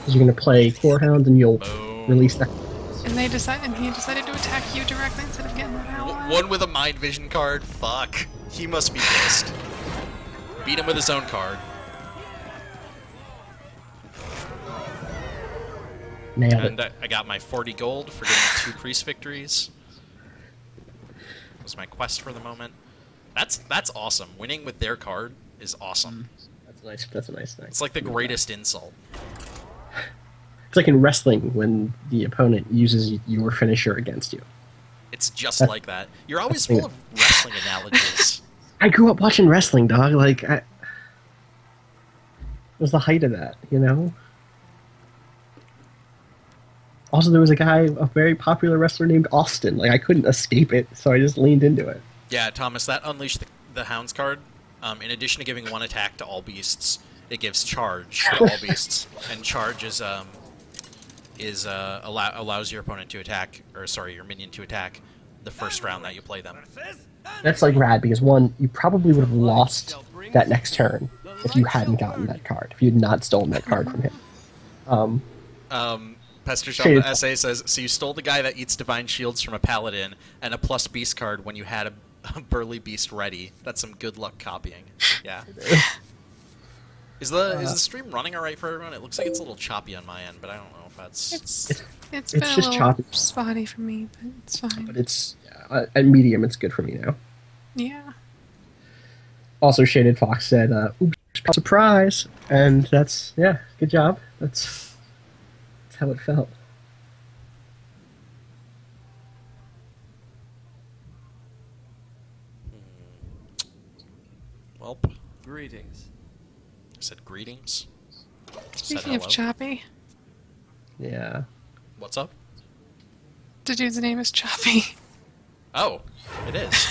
[SPEAKER 1] Because you're gonna play Corehound and you'll
[SPEAKER 3] Boom.
[SPEAKER 1] release that.
[SPEAKER 2] And he decided to attack you directly instead of getting that owl. out.
[SPEAKER 3] One with a Mind Vision card. Fuck. He must be pissed. Beat him with his own card.
[SPEAKER 1] Nailed
[SPEAKER 3] And
[SPEAKER 1] it.
[SPEAKER 3] I got my 40 gold for getting 2 priest victories. That was my quest for the moment. That's awesome. Winning with their card is awesome.
[SPEAKER 1] That's nice. That's a nice.
[SPEAKER 3] It's like the greatest insult.
[SPEAKER 1] It's like in wrestling when the opponent uses your finisher against you.
[SPEAKER 3] It's just
[SPEAKER 1] That's-
[SPEAKER 3] like that. You're always
[SPEAKER 1] that's-
[SPEAKER 3] full of wrestling analogies.
[SPEAKER 1] I grew up watching wrestling, dog. Like, it was the height of that, you know? Also, there was a very popular wrestler named Austin. Like, I couldn't escape it, so I just leaned into it.
[SPEAKER 3] Yeah, Thomas, that Unleash the Hounds card, in addition to giving 1 attack to all beasts, it gives charge to all beasts. And charge allows your opponent to attack, or sorry, your minion to attack the first round that you play them.
[SPEAKER 1] That's, like, rad, because, one, you probably would have lost that next turn if you hadn't gotten that card, if you had not stolen that card from him.
[SPEAKER 3] Pastor
[SPEAKER 1] Shade.
[SPEAKER 3] Sean SA says, so you stole the guy that eats divine shields from a paladin and a plus beast card when you had a burly beast ready. That's some good luck copying. Yeah. Is the stream running alright for everyone? It looks like it's a little choppy on my end, but I don't know if that's...
[SPEAKER 2] It's been a
[SPEAKER 1] just
[SPEAKER 2] little
[SPEAKER 1] choppy.
[SPEAKER 2] spotty for me, but it's fine.
[SPEAKER 1] But it's, at medium, it's good for me now.
[SPEAKER 2] Yeah.
[SPEAKER 1] Also, Shaded Fox said, oops, surprise! And that's, yeah, good job. That's how it felt.
[SPEAKER 3] Welp.
[SPEAKER 4] Greetings.
[SPEAKER 3] I said greetings. Said
[SPEAKER 2] Speaking of
[SPEAKER 3] hello.
[SPEAKER 2] choppy,
[SPEAKER 1] Yeah.
[SPEAKER 3] What's up?
[SPEAKER 2] the dude's name is Choppy.
[SPEAKER 3] Oh, it is.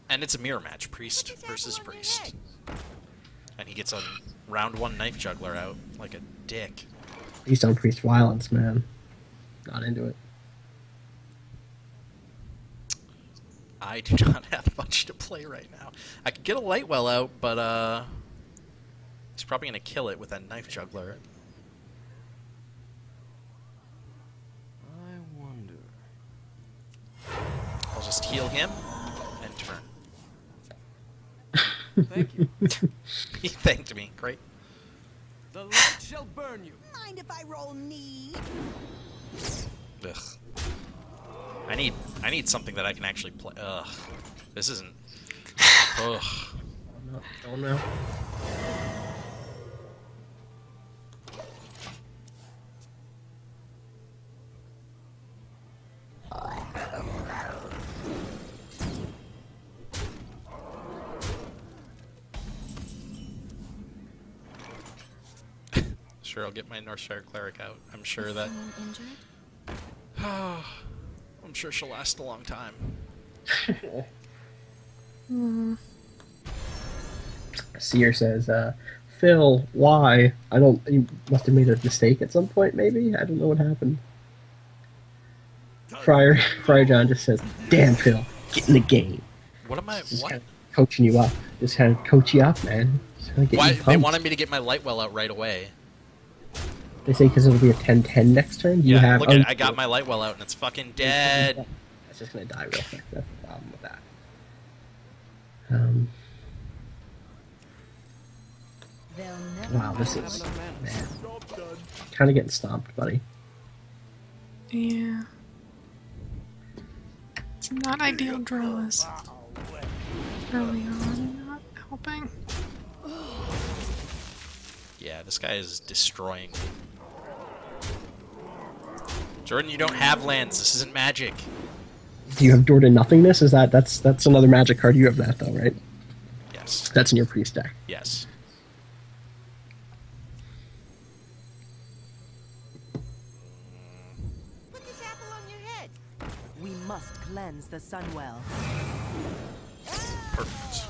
[SPEAKER 3] And it's a mirror match, priest versus priest. And he gets a round 1 knife juggler out like a dick.
[SPEAKER 1] Please don't priest violence, man. Not into it.
[SPEAKER 3] I do not have much to play right now. I could get a light well out, but he's probably gonna kill it with that knife juggler.
[SPEAKER 4] I wonder.
[SPEAKER 3] I'll just heal him and turn.
[SPEAKER 4] Thank you.
[SPEAKER 3] He thanked me. Great.
[SPEAKER 4] The light shall burn you.
[SPEAKER 6] Mind if I roll knee?
[SPEAKER 3] Ugh. I need something that I can actually play. Ugh. This isn't. Ugh.
[SPEAKER 1] Don't know.
[SPEAKER 3] Sure, I'll get my Northshire Cleric out. I'm sure that.
[SPEAKER 5] Someone injured?
[SPEAKER 3] I'm sure she'll last a long time.
[SPEAKER 1] Seer says, Phil, why? You must have made a mistake at some point, maybe? I don't know what happened. Friar John just says, damn, Phil, get in the game.
[SPEAKER 3] What am I?
[SPEAKER 1] Just
[SPEAKER 3] What?
[SPEAKER 1] kind of coaching you up. Just kind of coach you up, man. Just kinda get
[SPEAKER 3] Why?
[SPEAKER 1] you
[SPEAKER 3] They
[SPEAKER 1] pumped.
[SPEAKER 3] wanted me to get my light well out right away.
[SPEAKER 1] They say because it'll be a 10-10 next turn. You
[SPEAKER 3] Yeah,
[SPEAKER 1] have,
[SPEAKER 3] look at it. I got my light well out and it's fucking dead.
[SPEAKER 1] That's just gonna die real quick. That's the problem with that.
[SPEAKER 6] They'll never
[SPEAKER 1] Wow, this
[SPEAKER 6] have
[SPEAKER 1] is
[SPEAKER 6] enough
[SPEAKER 1] man,
[SPEAKER 4] Job done.
[SPEAKER 1] kind of getting stomped, buddy.
[SPEAKER 2] Yeah. It's not ideal draws early on, not helping.
[SPEAKER 3] Yeah, this guy is destroying me. Jordan, you don't have lands. This isn't magic.
[SPEAKER 1] Do you have Door to Nothingness? That's another magic card? You have that though, right?
[SPEAKER 3] Yes.
[SPEAKER 1] That's in your priest deck.
[SPEAKER 3] Yes.
[SPEAKER 5] Put this apple on your head.
[SPEAKER 6] We must cleanse the Sunwell.
[SPEAKER 3] Perfect.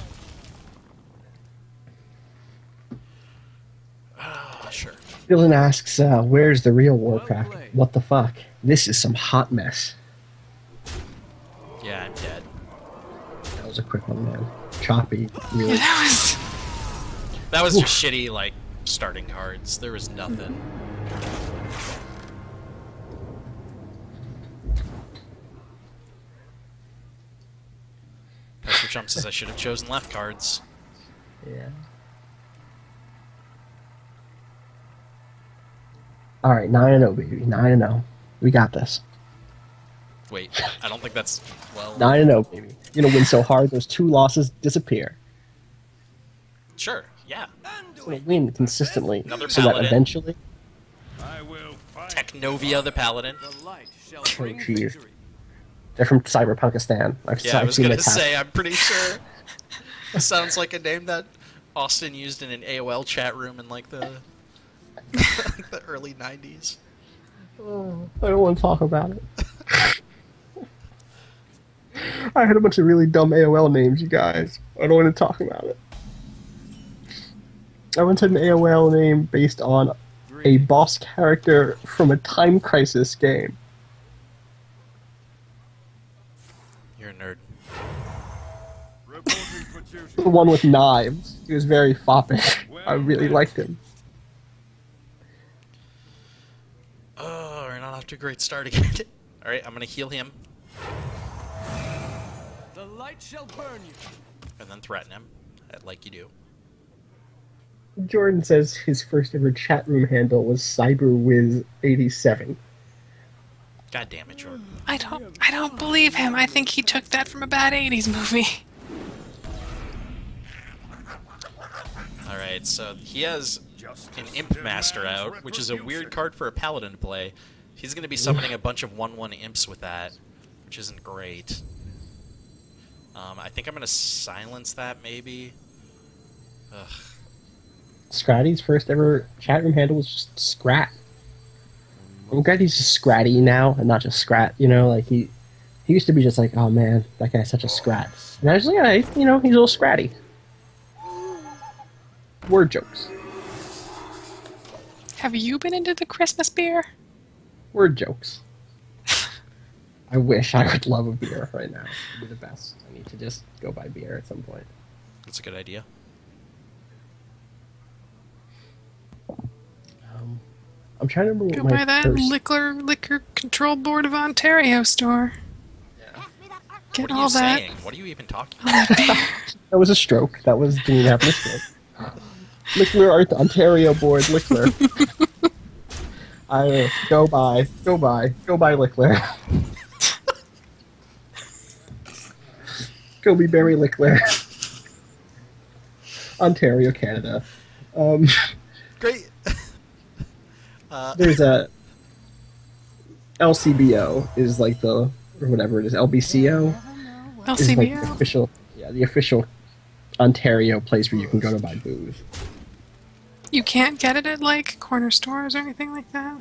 [SPEAKER 3] Sure.
[SPEAKER 1] Dylan asks, where's the real Warcraft? What the fuck? This is some hot mess.
[SPEAKER 3] Yeah, I'm dead.
[SPEAKER 1] That was a quick one, man. Choppy, really.
[SPEAKER 2] Yeah, that was.
[SPEAKER 3] That was just shitty, like, starting cards. There was nothing. Pastor Chump says I should have chosen left cards.
[SPEAKER 1] Yeah. All right, 9-0, baby. 9-0. We got this.
[SPEAKER 3] Wait, I don't think that's... well...
[SPEAKER 1] 9-0, baby. You're gonna win so hard, those 2 losses disappear.
[SPEAKER 3] Sure, yeah.
[SPEAKER 1] You're gonna win consistently,
[SPEAKER 3] Another
[SPEAKER 1] so that
[SPEAKER 3] paladin.
[SPEAKER 1] eventually...
[SPEAKER 4] I will fight.
[SPEAKER 3] Technovia the Paladin.
[SPEAKER 4] The light shall
[SPEAKER 1] Oh,
[SPEAKER 4] bring
[SPEAKER 1] jeez.
[SPEAKER 4] victory.
[SPEAKER 1] They're from Cyberpunkistan.
[SPEAKER 3] Yeah, I was
[SPEAKER 1] seen
[SPEAKER 3] gonna
[SPEAKER 1] their tats.
[SPEAKER 3] say, I'm pretty sure. Sounds like a name that Austin used in an AOL chat room in, like, the... the early 90s.
[SPEAKER 1] Oh, I don't want to talk about it. I had a bunch of really dumb AOL names, you guys. I don't want to talk about it. I once had an AOL name based on a boss character from a Time Crisis game.
[SPEAKER 3] You're a nerd.
[SPEAKER 4] Reporting for duty.
[SPEAKER 1] The one with knives. He was very foppish. I really liked him.
[SPEAKER 3] Oh, we're not off to a great start again. Alright, I'm gonna heal him
[SPEAKER 4] The light shall burn you.
[SPEAKER 3] and then threaten him, like you do.
[SPEAKER 1] Jordan says his first ever chat room handle was CyberWiz87.
[SPEAKER 3] God damn it, Jordan.
[SPEAKER 2] I don't believe him. I think he took that from a bad 80s movie.
[SPEAKER 3] Alright, so he has an Imp Master out, which is a weird card for a Paladin to play. He's going to be summoning a bunch of 1/1 Imps with that, which isn't great. I think I'm going to silence that, maybe. Ugh.
[SPEAKER 1] Scratty's first ever chat room handle was just Scrat. I'm glad he's just Scratty now and not just Scrat, you know, like he used to be just like, oh man, that guy's such a Scrat. And I was like, yeah, he's a little Scratty. Word jokes.
[SPEAKER 2] Have you been into the Christmas beer?
[SPEAKER 1] Word jokes. I wish I would love a beer right now. It'd be the best. I need to just go buy beer at some point.
[SPEAKER 3] That's a good idea.
[SPEAKER 1] I'm trying to remember
[SPEAKER 2] Go
[SPEAKER 1] what
[SPEAKER 2] by
[SPEAKER 1] my
[SPEAKER 2] that
[SPEAKER 1] first.
[SPEAKER 2] Liquor Control Board of Ontario store.
[SPEAKER 5] Pass me that art.
[SPEAKER 2] Get
[SPEAKER 3] What are
[SPEAKER 2] all
[SPEAKER 3] you
[SPEAKER 2] that.
[SPEAKER 3] saying? What are you even talking about?
[SPEAKER 1] That was a stroke. That was Dean having a stroke. Lickler Ontario Board Lickler. Go buy Lickler. Go be Berry Lickler. Ontario, Canada.
[SPEAKER 3] Great.
[SPEAKER 1] There's a LCBO is like the or whatever it is. LBCO is like the
[SPEAKER 2] LCBO.
[SPEAKER 1] official, the official Ontario place where you can go to buy booze.
[SPEAKER 2] You can't get it at like corner stores or anything like that.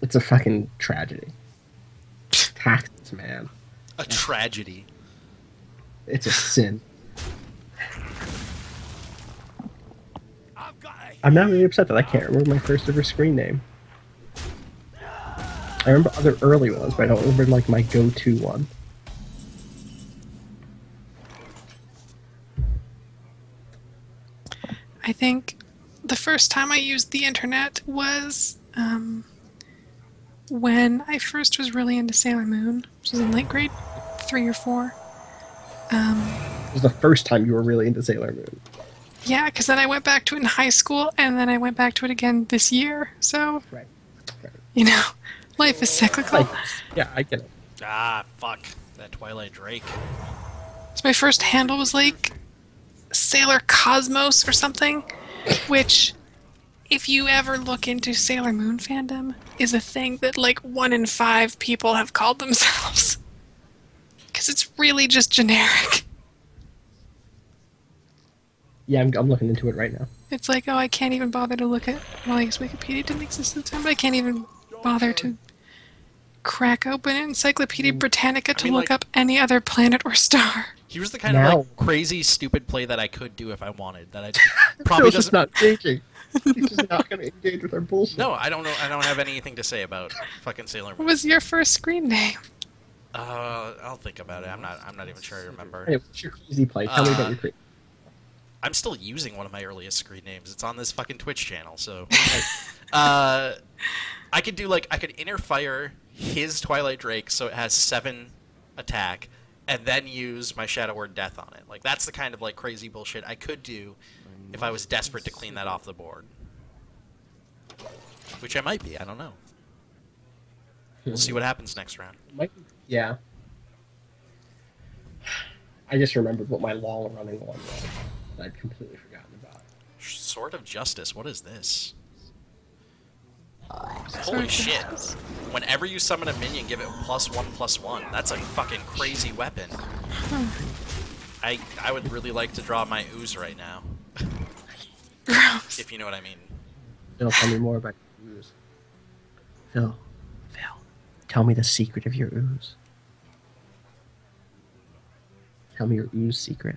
[SPEAKER 1] It's a fucking tragedy. Taxes, man.
[SPEAKER 3] A tragedy.
[SPEAKER 1] It's a sin.
[SPEAKER 4] I've got a
[SPEAKER 1] I'm not really upset that I can't remember my first ever screen name. I remember other early ones, but I don't remember like my go-to one.
[SPEAKER 2] I think the first time I used the internet was when I first was really into Sailor Moon, which was in like grade 3 or 4.
[SPEAKER 1] It was the first time you were really into Sailor Moon.
[SPEAKER 2] Yeah, because then I went back to it in high school, and then I went back to it again this year. So,
[SPEAKER 1] Right.
[SPEAKER 2] you know, life is cyclical.
[SPEAKER 1] Yeah, I get it.
[SPEAKER 3] Ah, fuck. That Twilight Drake.
[SPEAKER 2] So my first handle was like Sailor Cosmos or something, which, if you ever look into Sailor Moon fandom, is a thing that like 1 in 5 people have called themselves. Because it's really just generic.
[SPEAKER 1] Yeah, I'm looking into it right now.
[SPEAKER 2] It's like, oh, I can't even bother to look at. Well, I guess Wikipedia didn't exist at the time, but I can't even bother to crack open Encyclopedia Britannica to
[SPEAKER 3] mean,
[SPEAKER 2] look
[SPEAKER 3] like-
[SPEAKER 2] up any other planet or star.
[SPEAKER 3] Here's the kind of
[SPEAKER 1] Now-
[SPEAKER 3] like crazy, stupid play that I could do if I wanted. That I probably
[SPEAKER 1] Phil's just
[SPEAKER 3] doesn't.
[SPEAKER 1] not engaging. He's just not going to engage with our bullshit.
[SPEAKER 3] No, I don't know. I don't have anything to say about fucking Sailor
[SPEAKER 2] What
[SPEAKER 3] Moon.
[SPEAKER 2] was your first screen name?
[SPEAKER 3] I'll think about it. I'm not even sure I remember.
[SPEAKER 1] Hey, what's your crazy play? Tell me about your crazy.
[SPEAKER 3] I'm still using one of my earliest screen names. It's on this fucking Twitch channel. So, I could do like I could inner fire his Twilight Drake so it has 7 attack, and then use my Shadow Word Death on it. Like that's the kind of like crazy bullshit I could do if I was desperate to clean that off the board. Which I might be. I don't know. We'll see what happens next round.
[SPEAKER 1] Yeah. I just remembered what my long-running one was. That I'd completely forgotten about.
[SPEAKER 3] Sword of Justice. What is this?
[SPEAKER 2] Sword
[SPEAKER 3] Holy
[SPEAKER 2] of
[SPEAKER 3] shit.
[SPEAKER 2] Justice.
[SPEAKER 3] Whenever you summon a minion, give it +1/+1. That's a fucking crazy weapon. I would really like to draw my ooze right now.
[SPEAKER 2] Gross.
[SPEAKER 3] If you know what I mean.
[SPEAKER 1] Phil, tell me more about your ooze. Phil, tell me the secret of your ooze. Tell me your ooze secret.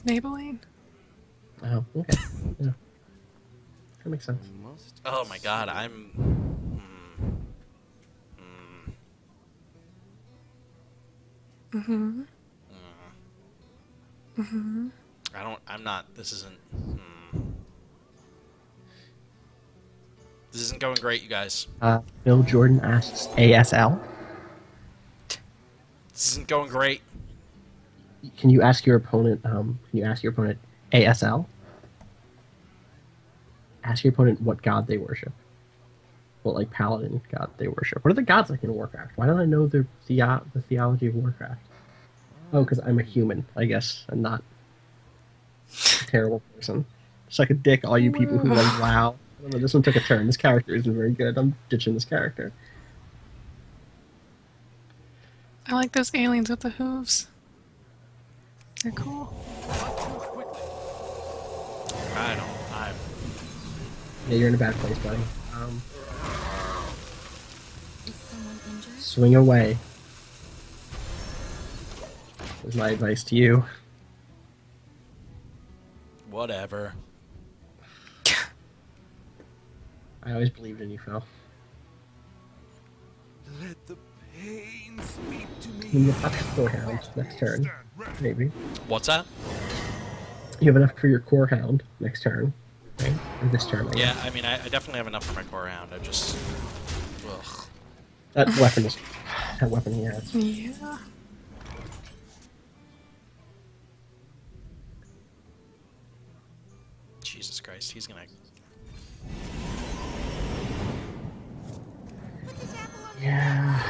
[SPEAKER 2] Maybelline?
[SPEAKER 1] Oh, okay. Yeah. That makes sense.
[SPEAKER 3] Oh my god, I'm...
[SPEAKER 2] Mm-hmm.
[SPEAKER 3] I'm not... This isn't... This isn't going great, you guys.
[SPEAKER 1] Phil Jordan asks ASL.
[SPEAKER 3] This isn't going great.
[SPEAKER 1] Can you ask your opponent? Can you ask your opponent ASL? Ask your opponent what god they worship. What like paladin god they worship. What are the gods like in Warcraft? Why don't I know the theology of Warcraft? Oh, because I'm a human, I guess, and not a terrible person. Suck a dick, all you people who like WoW. I don't know, this one took a turn. This character isn't very good. I'm ditching this character.
[SPEAKER 2] I like those aliens with the hooves. They're cool.
[SPEAKER 3] I don't... I'm...
[SPEAKER 1] Yeah, you're in a bad place, buddy.
[SPEAKER 5] Is someone injured?
[SPEAKER 1] Swing away. Is my advice to you.
[SPEAKER 3] Whatever.
[SPEAKER 1] I always believed in you, Phil.
[SPEAKER 4] Let the Pain, speak to me.
[SPEAKER 1] You have enough core hound next turn, maybe.
[SPEAKER 3] What's that?
[SPEAKER 1] You have enough for your core hound next turn, right? Or this turn, I guess.
[SPEAKER 3] Yeah, I mean, I definitely have enough for my core round. I just... Ugh.
[SPEAKER 1] That weapon is... That weapon he has.
[SPEAKER 2] Yeah.
[SPEAKER 3] Jesus Christ, he's gonna...
[SPEAKER 5] Put this apple on the
[SPEAKER 1] Yeah.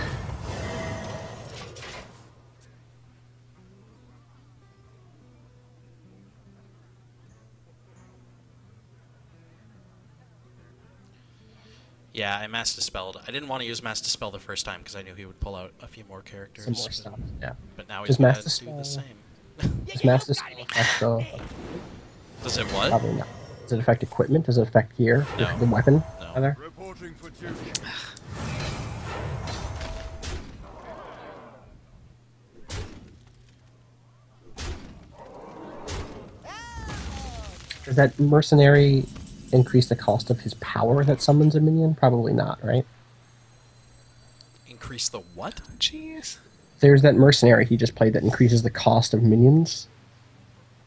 [SPEAKER 3] Yeah, I Mass Dispelled. I didn't want to use Mass Dispel the first time because I knew he would pull out a few more characters.
[SPEAKER 1] Some more stuff, yeah.
[SPEAKER 3] But now he's
[SPEAKER 1] Does
[SPEAKER 3] gonna
[SPEAKER 1] Mass
[SPEAKER 3] do
[SPEAKER 1] Dispel-
[SPEAKER 3] the same.
[SPEAKER 1] Does Mass Dispel affect the...
[SPEAKER 3] Does it what?
[SPEAKER 1] Probably not. Does it affect equipment? Does it affect gear?
[SPEAKER 3] No.
[SPEAKER 1] The weapon?
[SPEAKER 3] No.
[SPEAKER 1] Either?
[SPEAKER 4] Reporting for duty.
[SPEAKER 1] Does that mercenary increase the cost of his power that summons a minion? Probably not, right?
[SPEAKER 3] Increase the what?
[SPEAKER 2] Jeez.
[SPEAKER 1] There's that mercenary he just played that increases the cost of minions.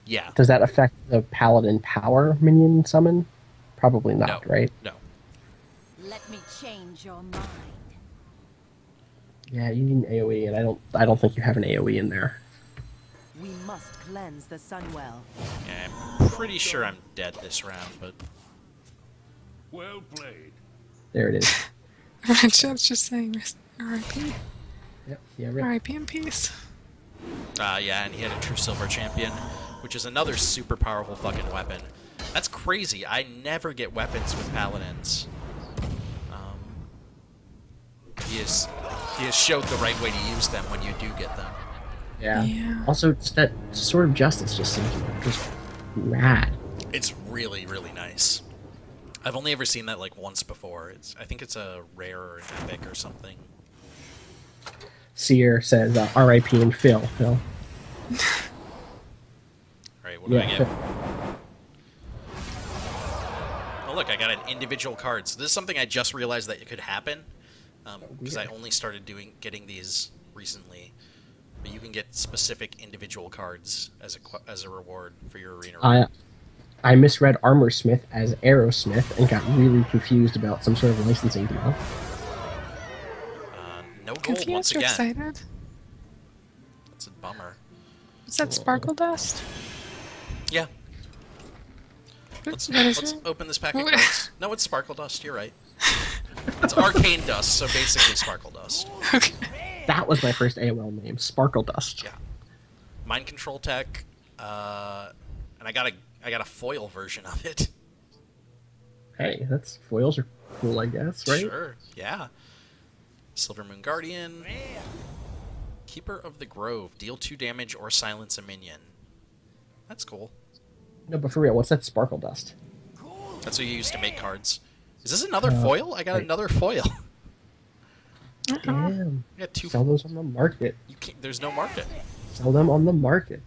[SPEAKER 3] Yeah.
[SPEAKER 1] Does that affect the paladin power minion summon? Probably not,
[SPEAKER 3] No.
[SPEAKER 1] right?
[SPEAKER 3] No.
[SPEAKER 6] Let me change your mind.
[SPEAKER 1] Yeah, you need an AoE, and I don't think you have an AoE in there.
[SPEAKER 6] We must cleanse the Sunwell.
[SPEAKER 3] Yeah, I'm pretty sure I'm dead this round, but...
[SPEAKER 4] Well played.
[SPEAKER 1] There it is.
[SPEAKER 2] Redshot's just saying R.I.P.
[SPEAKER 1] Yep. Yeah, right.
[SPEAKER 2] R.I.P. in peace.
[SPEAKER 3] Yeah, and he had a True Silver Champion, which is another super powerful fucking weapon. That's crazy. I never get weapons with paladins. He has showed the right way to use them when you do get them.
[SPEAKER 1] Yeah.
[SPEAKER 2] Yeah.
[SPEAKER 1] Also, just that Sword of Justice just seems just rad.
[SPEAKER 3] It's really, really nice. I've only ever seen that like once before. I think it's a rare or an epic or something.
[SPEAKER 1] Seer says R.I.P. and Phil. Phil.
[SPEAKER 3] Alright, what do I
[SPEAKER 1] Yeah.
[SPEAKER 3] get? Oh look, I got an individual card. So this is something I just realized that it could happen. Because I only started getting these recently. But you can get specific individual cards as a reward for your arena run.
[SPEAKER 1] I misread Armorsmith as Aerosmith and got really confused about some sort of licensing deal.
[SPEAKER 3] No gold once
[SPEAKER 2] Confused or
[SPEAKER 3] again.
[SPEAKER 2] excited?
[SPEAKER 3] That's a bummer.
[SPEAKER 2] Is that Sparkle Dust?
[SPEAKER 3] Yeah.
[SPEAKER 2] What is
[SPEAKER 3] Let's
[SPEAKER 2] it?
[SPEAKER 3] open this pack of
[SPEAKER 2] What?
[SPEAKER 3] cards. No, it's Sparkle Dust. You're right. It's Arcane Dust, so basically Sparkle Dust.
[SPEAKER 2] Okay.
[SPEAKER 1] That was my first AOL name, Sparkle Dust.
[SPEAKER 3] Yeah. Mind Control Tech, and I got a foil version of it.
[SPEAKER 1] Hey, that's foils are cool, I guess, right?
[SPEAKER 3] Sure. Yeah. Silver Moon Guardian. Keeper of the Grove. Deal 2 damage or silence a minion. That's cool.
[SPEAKER 1] No, but for real, what's that Sparkle Dust?
[SPEAKER 3] That's what you use to make cards. Is this another foil? I got
[SPEAKER 1] wait.
[SPEAKER 3] another foil.
[SPEAKER 1] Damn.
[SPEAKER 3] I got 2.
[SPEAKER 1] Sell those on the market.
[SPEAKER 3] You can't, there's no market.
[SPEAKER 1] Sell them on the market.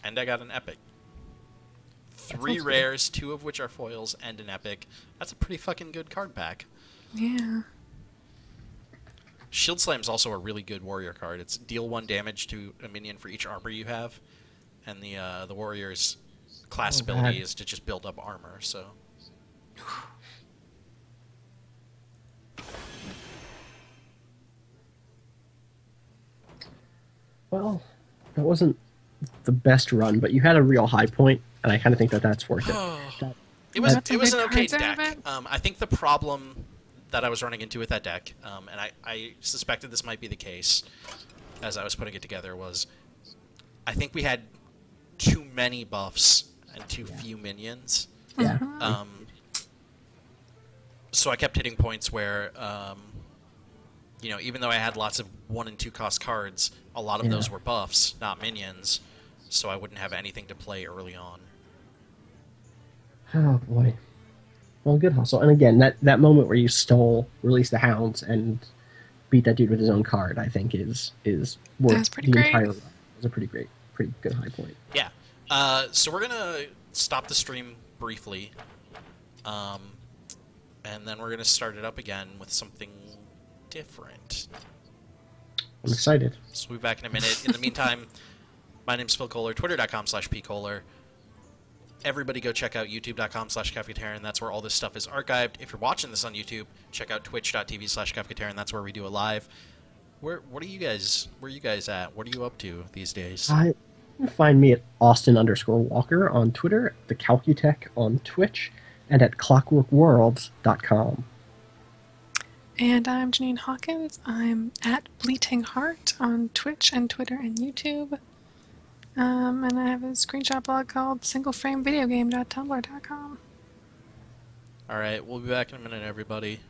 [SPEAKER 3] And I got an epic.
[SPEAKER 1] That
[SPEAKER 3] 3
[SPEAKER 1] sounds good.
[SPEAKER 3] rares, 2 of which are foils, and an epic. That's a pretty fucking good card pack.
[SPEAKER 2] Yeah.
[SPEAKER 3] Shield Slam's also a really good warrior card. It's deal 1 damage to a minion for each armor you have, and the warrior's class
[SPEAKER 1] Oh,
[SPEAKER 3] ability
[SPEAKER 1] rad.
[SPEAKER 3] is to just build up armor. So
[SPEAKER 1] Well, that wasn't the best run, but you had a real high point, and I kind of think that that's worth it. That-
[SPEAKER 3] it was
[SPEAKER 2] That's a
[SPEAKER 3] it was
[SPEAKER 2] big
[SPEAKER 3] an okay
[SPEAKER 2] cards out of
[SPEAKER 3] deck.
[SPEAKER 2] it.
[SPEAKER 3] I think the problem that I was running into with that deck, and I suspected this might be the case as I was putting it together, was I think we had too many buffs and too few minions.
[SPEAKER 1] yeah.
[SPEAKER 3] So I kept hitting points where, even though I had lots of 1 and 2 cost cards, a lot of
[SPEAKER 1] Yeah.
[SPEAKER 3] those were buffs, not minions, so I wouldn't have anything to play early on.
[SPEAKER 1] Oh boy. Well, good hustle. And again, that moment where you stole, release the hounds, and beat that dude with his own card, I think is worth
[SPEAKER 2] That's pretty
[SPEAKER 1] the
[SPEAKER 2] great.
[SPEAKER 1] entire run. It was a pretty good high point.
[SPEAKER 3] Yeah. So we're gonna stop the stream briefly, and then we're gonna start it up again with something different.
[SPEAKER 1] I'm excited.
[SPEAKER 3] So we'll be back in a minute. In the meantime, my name's Phil Kohler, twitter.com/pkohler. Everybody go check out youtube.com/Kafkatarian. That's where all this stuff is archived. If you're watching this on YouTube, check out twitch.tv/Kafkatarian. That's where we do it live. Where are you guys at? What are you up to these days?
[SPEAKER 1] You can find me at Austin_Walker on Twitter, the Calcutech on Twitch, and at clockworkworlds.com.
[SPEAKER 2] And I'm Janine Hawkins. I'm at Bleating Heart on Twitch and Twitter and YouTube. And I have a screenshot blog called singleframevideogame.tumblr.com.
[SPEAKER 3] All right, we'll be back in a minute, everybody.